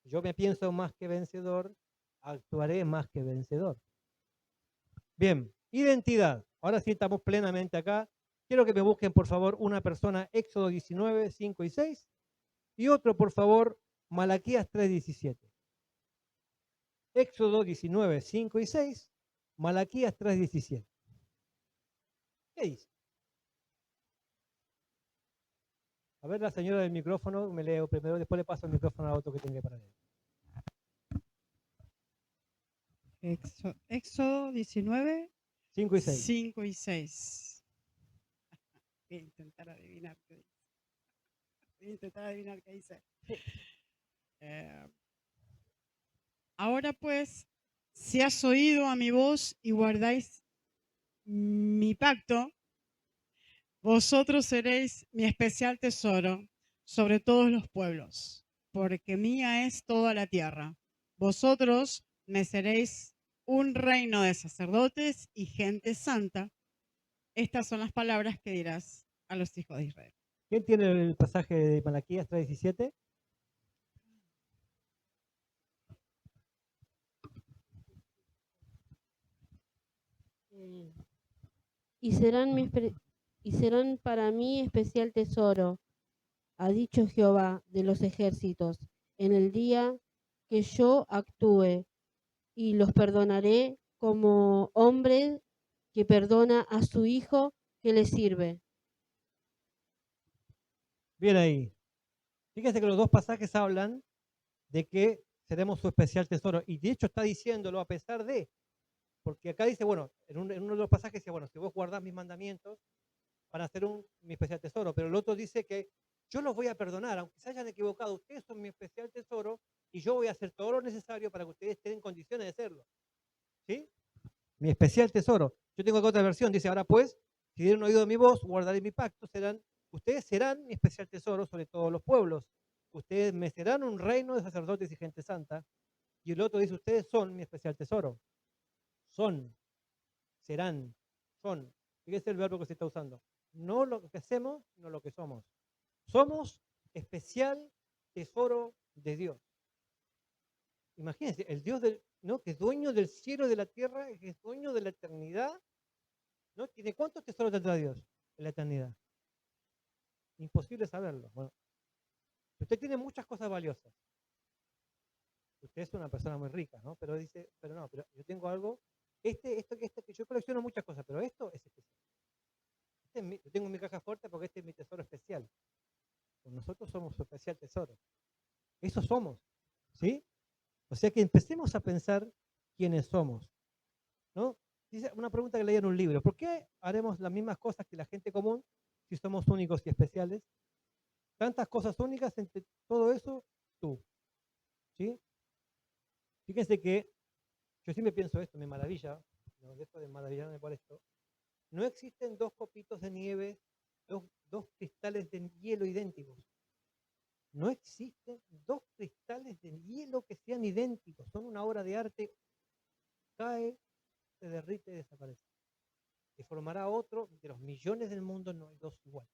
S1: Yo me pienso más que vencedor, actuaré más que vencedor. Bien, identidad. Ahora sí estamos plenamente acá. Quiero que me busquen, por favor, una persona, Éxodo 19, 5 y 6. Y otro, por favor, Malaquías 3, 17. Éxodo 19, 5 y 6. Malaquías 3, 17. ¿Qué dice? A ver, la señora del micrófono, me leo primero, después le paso el micrófono a otro que tenga para leer.
S2: Éxodo 19,
S1: 5 y 6.
S2: 5 y 6. Voy a intentar adivinar qué dice. Voy a intentar adivinar qué dice. Eh, Ahora pues, si has oído a mi voz y guardáis mi pacto, vosotros seréis mi especial tesoro sobre todos los pueblos, porque mía es toda la tierra. Vosotros me seréis un reino de sacerdotes y gente santa. Estas son las palabras que dirás a los hijos de Israel.
S1: ¿Quién tiene el pasaje de Malaquías 3:17?
S3: Eh, y serán, y serán para mí especial tesoro, ha dicho Jehová de los ejércitos, en el día que yo actúe, y los perdonaré como hombre que perdona a su hijo que le sirve.
S1: Bien ahí. Fíjense que los dos pasajes hablan de que seremos su especial tesoro. Y de hecho está diciéndolo a pesar de, porque acá dice, bueno, en uno de los pasajes dice, bueno, si vos guardás mis mandamientos, van a ser mi especial tesoro. Pero el otro dice que yo los voy a perdonar, aunque se hayan equivocado, ustedes son mi especial tesoro y yo voy a hacer todo lo necesario para que ustedes estén en condiciones de serlo. ¿Sí? Mi especial tesoro. Yo tengo acá otra versión, dice, ahora pues, si dieron oído a mi voz, guardaré mi pacto, ustedes serán mi especial tesoro sobre todos los pueblos. Ustedes me serán un reino de sacerdotes y gente santa. Y el otro dice, ustedes son mi especial tesoro. Son, serán, son. Fíjese el verbo que se está usando. No lo que hacemos, no lo que somos. Somos especial tesoro de Dios. Imagínense, el Dios ¿no? Que es dueño del cielo y de la tierra, que es dueño de la eternidad, ¿no? ¿Tiene cuántos tesoros tendrá Dios en la eternidad? Imposible saberlo. Bueno, usted tiene muchas cosas valiosas. Usted es una persona muy rica, ¿no? Pero dice, pero no, pero yo tengo algo, que yo colecciono muchas cosas, pero esto es especial. Yo tengo mi caja fuerte porque este es mi tesoro especial. Pues nosotros somos su especial tesoro. Eso somos, ¿sí? O sea que empecemos a pensar quiénes somos, ¿no? Dice una pregunta que leí en un libro. ¿Por qué haremos las mismas cosas que la gente común si somos únicos y especiales? Tantas cosas únicas entre todo eso, tú, ¿sí? Fíjense que yo siempre pienso esto, me maravilla, no dejo de maravillarme por esto. No existen dos copitos de nieve, dos cristales de hielo idénticos. No existen dos cristales de hielo que sean idénticos. Son una obra de arte, cae, se derrite y desaparece. Se formará otro, de los millones del mundo no hay dos iguales.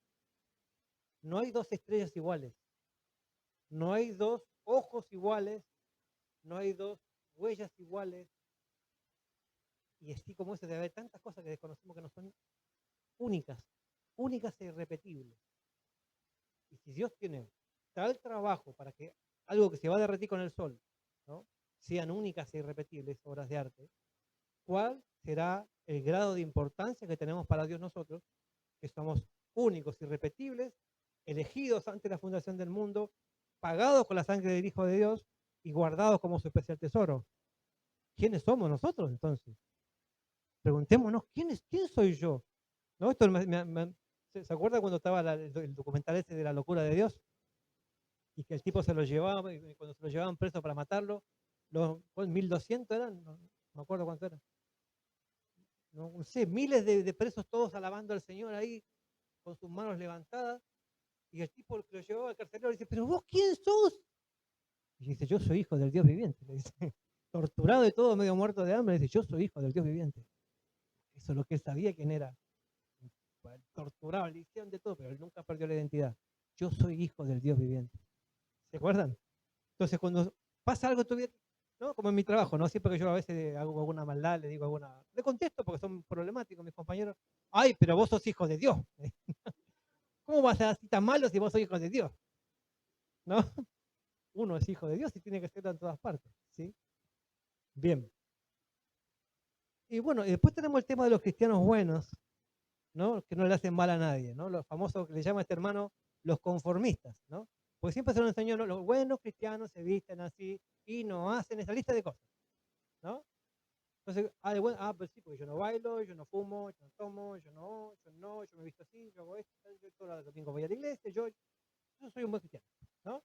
S1: No hay dos estrellas iguales. No hay dos ojos iguales. No hay dos huellas iguales. Y así como eso, debe haber tantas cosas que desconocemos que no son únicas, únicas e irrepetibles. Y si Dios tiene tal trabajo para que algo que se va a derretir con el sol, ¿no? Sean únicas e irrepetibles obras de arte, ¿cuál será el grado de importancia que tenemos para Dios nosotros, que somos únicos, irrepetibles, elegidos ante la fundación del mundo, pagados con la sangre del Hijo de Dios y guardados como su especial tesoro? ¿Quiénes somos nosotros entonces? Preguntémonos, ¿quién soy yo? ¿No? Esto ¿se acuerda cuando estaba el documental ese de la locura de Dios? Y que el tipo se lo llevaba, y cuando se lo llevaban preso para matarlo, los 1200 eran, no me acuerdo cuánto eran, no sé, miles de presos todos alabando al Señor ahí, con sus manos levantadas, y el tipo que lo llevaba al carcelero le dice, pero vos quién sos? Y dice, yo soy hijo del Dios viviente, le dice, torturado y todo, medio muerto de hambre, le dice, yo soy hijo del Dios viviente. Eso es lo que él sabía quién era. Torturado, le hicieron de todo, pero él nunca perdió la identidad. Yo soy hijo del Dios viviente. ¿Se acuerdan? Entonces, cuando pasa algo en tu vida, ¿no? Como en mi trabajo, ¿no? Siempre que yo a veces hago alguna maldad, le digo alguna. Le contesto porque son problemáticos mis compañeros. Ay, pero vos sos hijo de Dios. ¿Cómo vas a ser así tan malo si vos sos hijo de Dios? ¿No? Uno es hijo de Dios y tiene que ser en todas partes. ¿Sí? Bien. Y bueno, y después tenemos el tema de los cristianos buenos, ¿no? Que no le hacen mal a nadie, ¿no? Los famosos que le llama este hermano los conformistas, ¿no? Porque siempre se nos enseñó, ¿no? Los buenos cristianos se visten así y no hacen esa lista de cosas, ¿no? Entonces, pues sí, porque yo no bailo, yo no fumo, yo no tomo, yo me visto así, yo hago esto, yo todos los domingos voy a la iglesia, yo soy un buen cristiano, ¿no?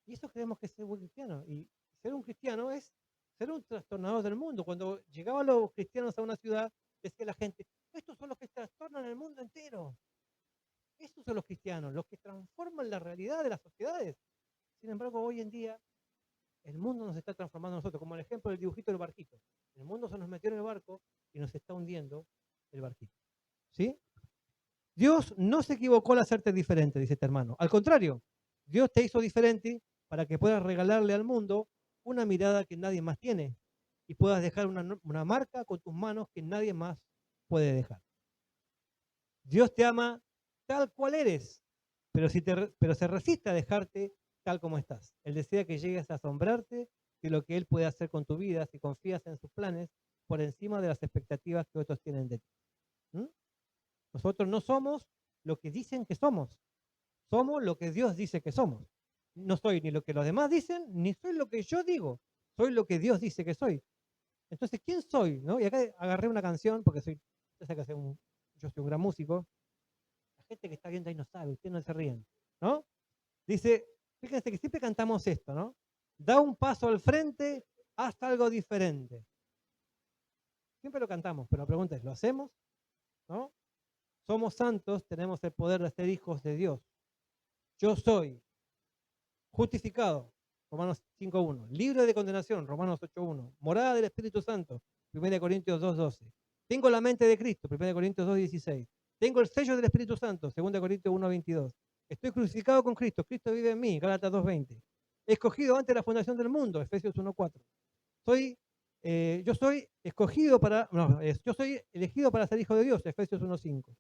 S1: Y eso creemos que es ser buen cristiano. Y ser un cristiano es ser un trastornador del mundo. Cuando llegaban los cristianos a una ciudad, decía la gente, estos son los que trastornan el mundo entero. Estos son los cristianos, los que transforman la realidad de las sociedades. Sin embargo, hoy en día, el mundo nos está transformando a nosotros, como el ejemplo del dibujito del barquito. El mundo se nos metió en el barco y nos está hundiendo el barquito. ¿Sí? Dios no se equivocó al hacerte diferente, dice este hermano. Al contrario, Dios te hizo diferente para que puedas regalarle al mundo una mirada que nadie más tiene y puedas dejar una marca con tus manos que nadie más puede dejar. Dios te ama tal cual eres, pero se resiste a dejarte tal como estás. Él desea que llegues a asombrarte de lo que Él puede hacer con tu vida si confías en sus planes por encima de las expectativas que otros tienen de ti. ¿Mm? Nosotros no somos lo que dicen que somos, somos lo que Dios dice que somos. No soy ni lo que los demás dicen, ni soy lo que yo digo, soy lo que Dios dice que soy. Entonces, ¿quién soy? ¿No? Y acá agarré una canción, porque yo sé que yo soy un gran músico. La gente que está viendo ahí no sabe, ustedes no se ríen, ¿no? Dice, fíjense que siempre cantamos esto, ¿no? Da un paso al frente, haz algo diferente. Siempre lo cantamos, pero la pregunta es, ¿lo hacemos? ¿No? Somos santos, tenemos el poder de ser hijos de Dios. Yo soy justificado, Romanos 5.1. Libre de condenación, Romanos 8.1. Morada del Espíritu Santo, 1 Corintios 2.12. Tengo la mente de Cristo, 1 Corintios 2.16. Tengo el sello del Espíritu Santo, 2 Corintios 1.22. Estoy crucificado con Cristo, Cristo vive en mí, Gálatas 2.20. Escogido antes de la fundación del mundo, Efesios 1.4. Yo soy elegido para ser hijo de Dios, Efesios 1.5.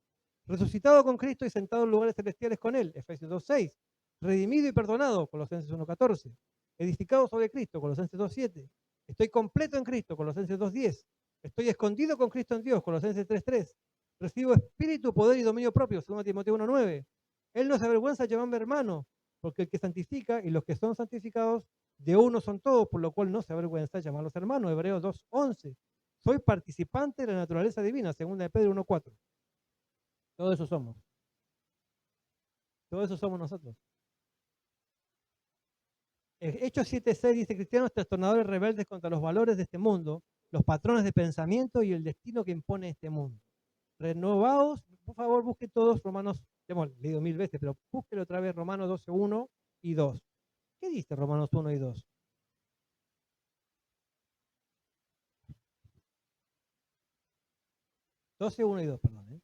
S1: Resucitado con Cristo y sentado en lugares celestiales con Él, Efesios 2.6. Redimido y perdonado, Colosenses 1.14. Edificado sobre Cristo, Colosenses 2.7. Estoy completo en Cristo, Colosenses 2.10. Estoy escondido con Cristo en Dios, Colosenses 3.3. Recibo espíritu, poder y dominio propio, 2 Timoteo 1.9. Él no se avergüenza de llamarme hermano, porque el que santifica y los que son santificados de uno son todos, por lo cual no se avergüenza de llamarlos hermanos, Hebreos 2.11. Soy participante de la naturaleza divina, 2 de Pedro 1.4. Todo eso somos. Todo eso somos nosotros. Hechos 7.6 dice, cristianos trastornadores rebeldes contra los valores de este mundo, los patrones de pensamiento y el destino que impone este mundo. Renovaos, por favor, busquen todos Romanos, hemos leído 1000 veces, pero búsquenlo otra vez, Romanos 12.1 y 2. ¿Qué dice Romanos 1 y 2? 12.1 y 2, perdón.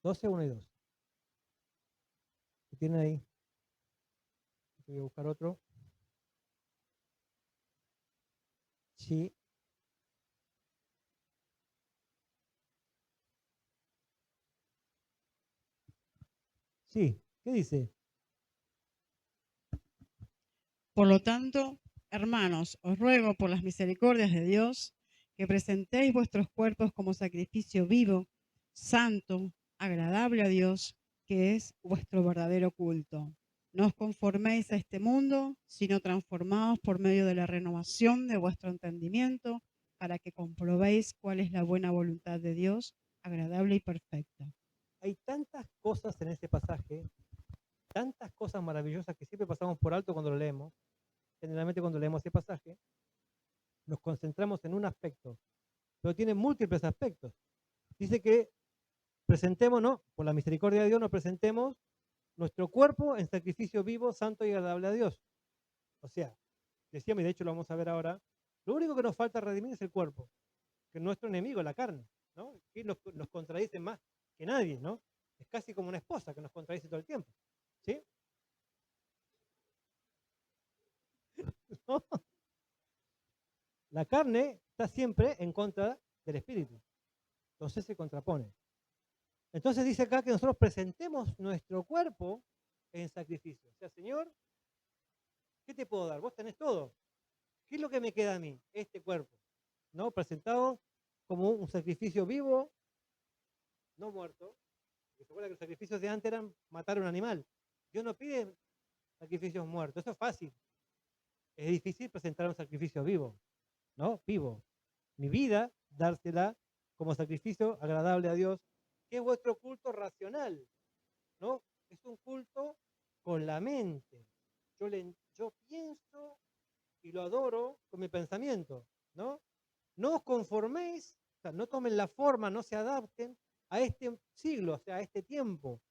S1: 12.1 y 2. ¿Qué tienen ahí? Voy a buscar otro. Sí. Sí, ¿qué dice?
S2: Por lo tanto, hermanos, os ruego por las misericordias de Dios que presentéis vuestros cuerpos como sacrificio vivo, santo, agradable a Dios, que es vuestro verdadero culto. No os conforméis a este mundo, sino transformaos por medio de la renovación de vuestro entendimiento, para que comprobéis cuál es la buena voluntad de Dios, agradable y perfecta.
S1: Hay tantas cosas en este pasaje, tantas cosas maravillosas que siempre pasamos por alto cuando lo leemos. Generalmente cuando leemos este pasaje, nos concentramos en un aspecto, pero tiene múltiples aspectos. Dice que presentemos, ¿no? Por la misericordia de Dios, nos presentemos nuestro cuerpo en sacrificio vivo, santo y agradable a Dios. O sea, decíamos, y de hecho lo vamos a ver ahora, lo único que nos falta redimir es el cuerpo, que es nuestro enemigo, la carne, ¿no? Que nos contradice más que nadie, ¿no? Es casi como una esposa que nos contradice todo el tiempo, ¿sí? ¿No? La carne está siempre en contra del espíritu, entonces se contrapone. Entonces dice acá que nosotros presentemos nuestro cuerpo en sacrificio. O sea, Señor, ¿qué te puedo dar? Vos tenés todo. ¿Qué es lo que me queda a mí? Este cuerpo, ¿no? Presentado como un sacrificio vivo, no muerto. Porque se acuerda que los sacrificios de antes eran matar a un animal. Dios no pide sacrificios muertos. Eso es fácil. Es difícil presentar un sacrificio vivo, ¿no? Vivo. mi vida, dársela como sacrificio agradable a Dios, que es vuestro culto racional, ¿no? Es un culto con la mente. Yo pienso y lo adoro con mi pensamiento, ¿no? No os conforméis, o sea, no tomen la forma, no se adapten a este siglo, o sea, a este tiempo,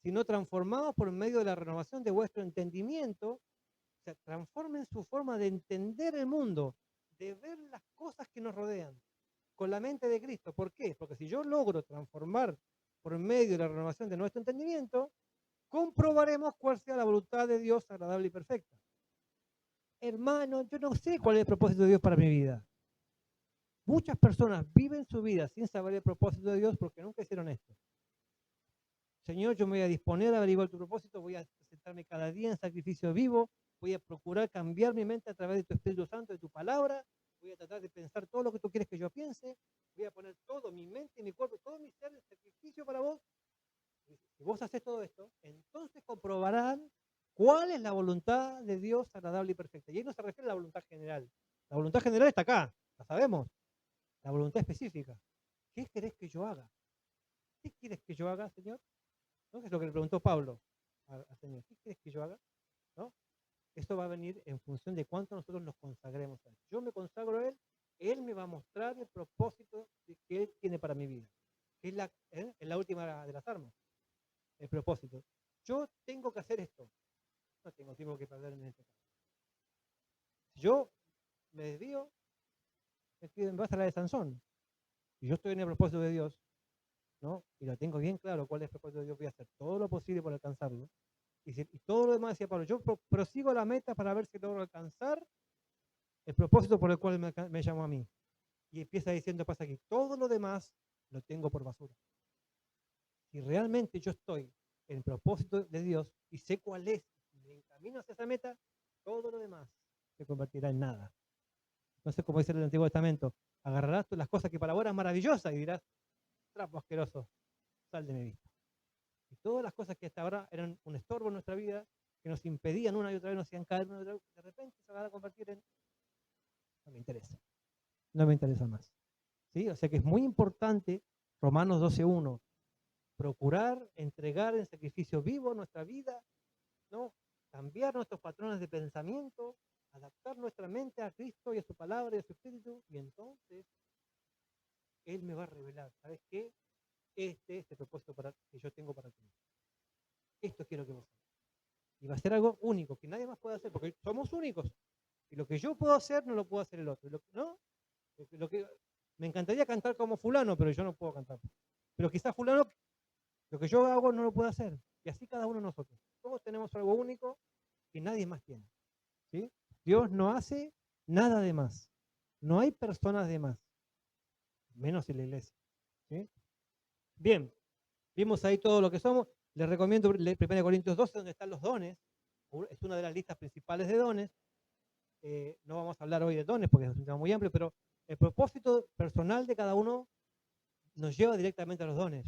S1: sino transformados por medio de la renovación de vuestro entendimiento, o sea, transformen su forma de entender el mundo, de ver las cosas que nos rodean, con la mente de Cristo. ¿Por qué? Porque si yo logro transformar por medio de la renovación de nuestro entendimiento, comprobaremos cuál sea la voluntad de Dios agradable y perfecta. Hermano, yo no sé cuál es el propósito de Dios para mi vida. Muchas personas viven su vida sin saber el propósito de Dios porque nunca hicieron esto. Señor, yo me voy a disponer a averiguar tu propósito, voy a presentarme cada día en sacrificio vivo, voy a procurar cambiar mi mente a través de tu Espíritu Santo, de tu palabra, voy a tratar de pensar todo lo que tú quieres que yo piense, voy a poner todo, mi mente, mi cuerpo, todo mi ser en sacrificio para vos. Si vos haces todo esto, entonces comprobarán cuál es la voluntad de Dios agradable y perfecta. Y ahí no se refiere a la voluntad general. La voluntad general está acá, la sabemos. La voluntad específica. ¿Qué querés que yo haga? ¿Qué quieres que yo haga, Señor? ¿No? Es lo que le preguntó Pablo al Señor. ¿Qué quieres que yo haga? ¿No? Esto va a venir en función de cuánto nosotros nos consagremos a Él. Yo me consagro a Él me va a mostrar el propósito que Él tiene para mi vida. Que es la última de las armas. El propósito. Yo tengo que hacer esto. No tengo tiempo que perder en este caso. Si yo me desvío, me basa la de Sansón. Y yo estoy en el propósito de Dios, ¿no? Y lo tengo bien claro cuál es el propósito de Dios, voy a hacer todo lo posible por alcanzarlo. Y todo lo demás, decía Pablo, yo prosigo la meta para ver si logro alcanzar el propósito por el cual me llamó a mí. Y empieza diciendo, pasa aquí, todo lo demás lo tengo por basura. Si realmente yo estoy en el propósito de Dios y sé cuál es, y me encamino hacia esa meta, todo lo demás se convertirá en nada. Entonces, como dice el Antiguo Testamento, agarrarás las cosas que para vos eran maravillosas y dirás, trapo asqueroso, sal de mi vista. Y todas las cosas que hasta ahora eran un estorbo en nuestra vida, que nos impedían una y otra vez, nos hacían caer una y otra vez, de repente se van a convertir en, no me interesa, no me interesa más. ¿Sí? O sea que es muy importante, Romanos 12:1, procurar entregar en sacrificio vivo nuestra vida, ¿no? Cambiar nuestros patrones de pensamiento, adaptar nuestra mente a Cristo y a su palabra y a su Espíritu, y entonces Él me va a revelar, ¿sabes qué? Este es el propósito que yo tengo para ti. Esto quiero que vos hagas. Y va a ser algo único, que nadie más puede hacer, porque somos únicos. Y lo que yo puedo hacer, no lo puedo hacer el otro. ¿No? Me encantaría cantar como fulano, pero yo no puedo cantar. Pero quizás fulano, lo que yo hago no lo puede hacer. Y así cada uno de nosotros. Todos tenemos algo único que nadie más tiene. ¿Sí? Dios no hace nada de más. No hay personas de más. Menos en la iglesia. ¿Sí? Bien, vimos ahí todo lo que somos. Les recomiendo 1 Corintios 12, donde están los dones. Es una de las listas principales de dones. No vamos a hablar hoy de dones porque es un tema muy amplio, pero el propósito personal de cada uno nos lleva directamente a los dones.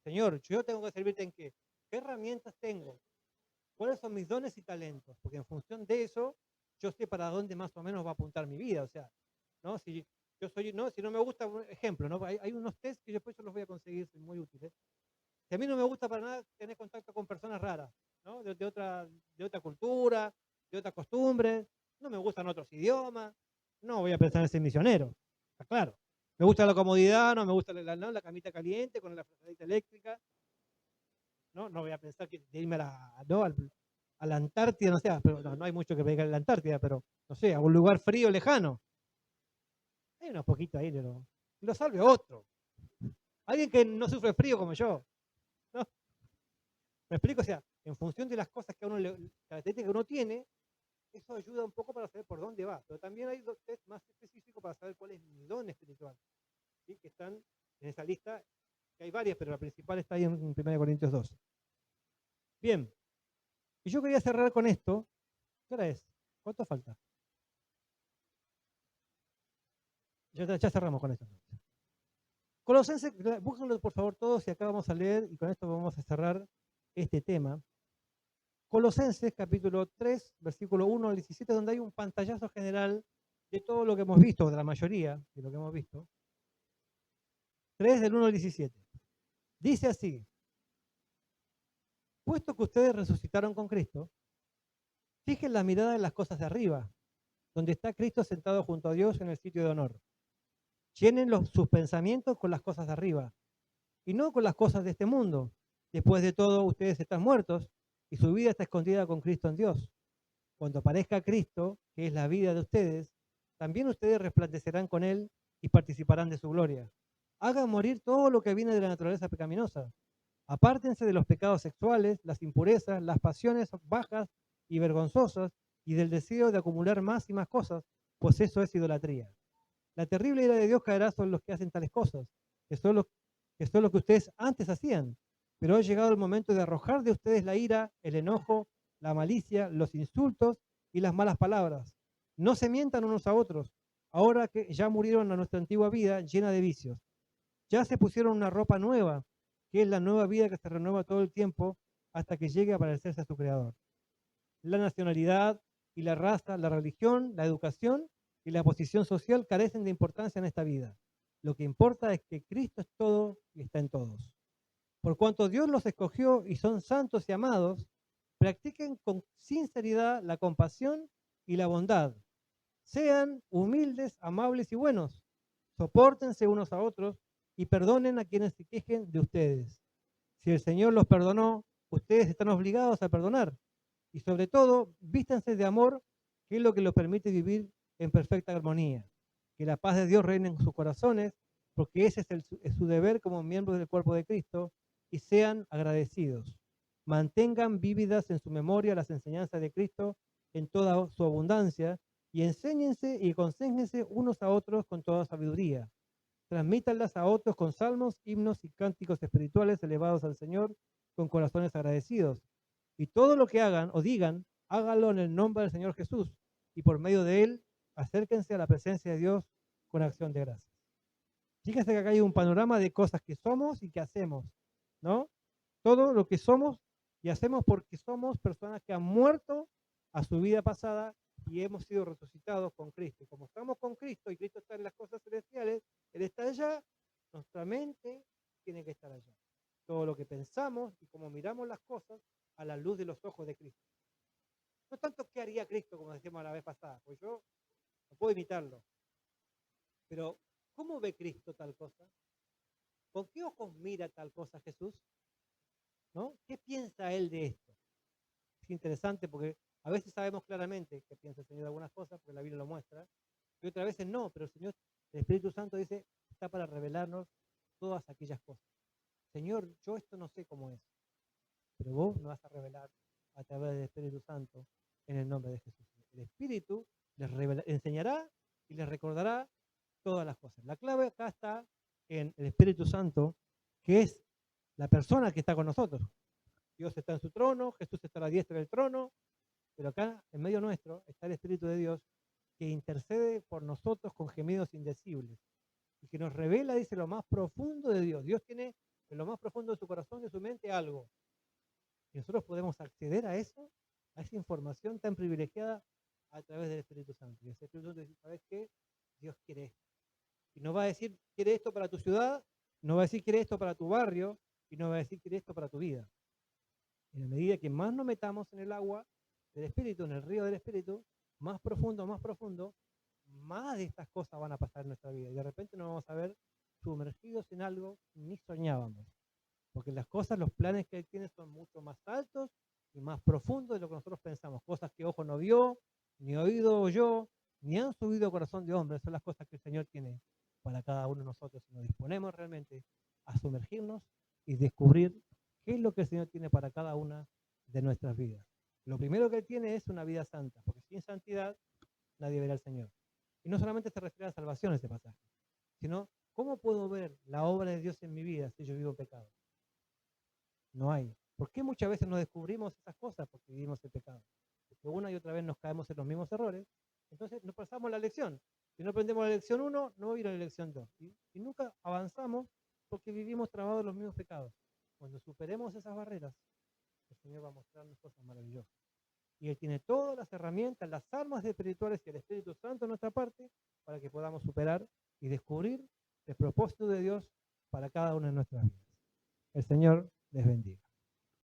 S1: Señor, yo tengo que servirte en qué? ¿Qué herramientas tengo? ¿Cuáles son mis dones y talentos? Porque en función de eso, yo sé para dónde más o menos va a apuntar mi vida. O sea, ¿no? Si no me gusta, por ejemplo, ¿no? Hay unos test que después yo los voy a conseguir, son muy útiles. Si a mí no me gusta para nada tener contacto con personas raras, ¿no? De otra cultura, de otra costumbre, no me gustan otros idiomas, no voy a pensar en ser misionero, está claro. Me gusta la comodidad, no me gusta la camita caliente con la frazadita eléctrica, no voy a pensar que de irme a la Antártida, no sé, pero no hay mucho que pegar en la Antártida, pero no sé, a un lugar frío, lejano. Hay unos poquitos ahí, lo salve otro. Alguien que no sufre frío como yo. ¿No? ¿Me explico? O sea, en función de las cosas que a uno características que uno tiene, eso ayuda un poco para saber por dónde va. Pero también hay dos test más específicos para saber cuál es mi don espiritual. ¿Sí? Que están en esa lista, que hay varias, pero la principal está ahí en 1 Corintios 12. Bien. Y yo quería cerrar con esto. ¿Qué hora es? ¿Cuánto falta? Ya cerramos con esto. Colosenses, búsquenlo por favor todos y acá vamos a leer y con esto vamos a cerrar este tema. Colosenses capítulo 3, versículo 1 al 17, donde hay un pantallazo general de todo lo que hemos visto, de la mayoría de lo que hemos visto. 3 del 1 al 17. Dice así: puesto que ustedes resucitaron con Cristo, fijen la mirada en las cosas de arriba, donde está Cristo sentado junto a Dios en el sitio de honor. Llenen sus pensamientos con las cosas de arriba y no con las cosas de este mundo. Después de todo, ustedes están muertos y su vida está escondida con Cristo en Dios. Cuando aparezca Cristo, que es la vida de ustedes, también ustedes resplandecerán con Él y participarán de su gloria. Hagan morir todo lo que viene de la naturaleza pecaminosa. Apártense de los pecados sexuales, las impurezas, las pasiones bajas y vergonzosas y del deseo de acumular más y más cosas, pues eso es idolatría. La terrible ira de Dios caerá sobre los que hacen tales cosas, que son lo que ustedes antes hacían. Pero ha llegado el momento de arrojar de ustedes la ira, el enojo, la malicia, los insultos y las malas palabras. No se mientan unos a otros, ahora que ya murieron a nuestra antigua vida llena de vicios. Ya se pusieron una ropa nueva, que es la nueva vida que se renueva todo el tiempo hasta que llegue a parecerse a su creador. La nacionalidad y la raza, la religión, la educación y la posición social carecen de importancia en esta vida. Lo que importa es que Cristo es todo y está en todos. Por cuanto Dios los escogió y son santos y amados, practiquen con sinceridad la compasión y la bondad. Sean humildes, amables y buenos. Sopórtense unos a otros y perdonen a quienes se quejen de ustedes. Si el Señor los perdonó, ustedes están obligados a perdonar. Y sobre todo, vístanse de amor, que es lo que los permite vivir en perfecta armonía. Que la paz de Dios reine en sus corazones, porque ese es su deber como miembros del cuerpo de Cristo, y sean agradecidos. Mantengan vívidas en su memoria las enseñanzas de Cristo en toda su abundancia, y enséñense y aconséjense unos a otros con toda sabiduría. Transmítanlas a otros con salmos, himnos y cánticos espirituales elevados al Señor con corazones agradecidos. Y todo lo que hagan o digan, háganlo en el nombre del Señor Jesús, y por medio de Él, acérquense a la presencia de Dios con acción de gracias. Fíjense que acá hay un panorama de cosas que somos y que hacemos, ¿no? Todo lo que somos y hacemos porque somos personas que han muerto a su vida pasada y hemos sido resucitados con Cristo. Y como estamos con Cristo y Cristo está en las cosas celestiales, Él está allá, nuestra mente tiene que estar allá. Todo lo que pensamos y cómo miramos las cosas a la luz de los ojos de Cristo. No tanto qué haría Cristo, como decíamos la vez pasada, pues yo no puedo imitarlo. Pero, ¿cómo ve Cristo tal cosa? ¿Con qué ojos mira tal cosa Jesús? ¿No? ¿Qué piensa Él de esto? Es interesante porque a veces sabemos claramente que piensa el Señor de algunas cosas, porque la Biblia lo muestra, y otras veces no, pero el Señor, el Espíritu Santo dice, está para revelarnos todas aquellas cosas. Señor, yo esto no sé cómo es, pero vos me vas a revelar a través del Espíritu Santo en el nombre de Jesús. El Espíritu les enseñará y les recordará todas las cosas. La clave acá está en el Espíritu Santo, que es la persona que está con nosotros. Dios está en su trono, Jesús está a la diestra del trono, pero acá en medio nuestro está el Espíritu de Dios que intercede por nosotros con gemidos indecibles y que nos revela, dice, lo más profundo de Dios. Dios tiene en lo más profundo de su corazón y de su mente algo. Y nosotros podemos acceder a eso, a esa información tan privilegiada a través del Espíritu Santo. Y el Espíritu Santo dice, ¿sabes qué? Dios quiere esto. Y nos va a decir, quiere esto para tu ciudad, nos va a decir, quiere esto para tu barrio, y nos va a decir, quiere esto para tu vida. En la medida que más nos metamos en el agua del Espíritu, en el río del Espíritu, más profundo, más de estas cosas van a pasar en nuestra vida. Y de repente nos vamos a ver sumergidos en algo que ni soñábamos. Porque las cosas, los planes que Él tiene son mucho más altos y más profundos de lo que nosotros pensamos. Cosas que ojo no vio, ni oído oyó, ni han subido al corazón de hombre. Son las cosas que el Señor tiene para cada uno de nosotros. Si nos disponemos realmente a sumergirnos y descubrir qué es lo que el Señor tiene para cada una de nuestras vidas. Lo primero que Él tiene es una vida santa, porque sin santidad nadie verá al Señor. Y no solamente se refiere a la salvación ese pasaje, sino ¿cómo puedo ver la obra de Dios en mi vida si yo vivo en pecado? No hay. ¿Por qué muchas veces no descubrimos esas cosas? Porque vivimos el pecado. Porque una y otra vez nos caemos en los mismos errores. Entonces nos pasamos la lección. Si no aprendemos la lección 1, no va a ir a la lección 2. Y nunca avanzamos porque vivimos trabados en los mismos pecados. Cuando superemos esas barreras, el Señor va a mostrarnos cosas maravillosas. Y Él tiene todas las herramientas, las armas espirituales y el Espíritu Santo en nuestra parte para que podamos superar y descubrir el propósito de Dios para cada una de nuestras vidas. El Señor les bendiga.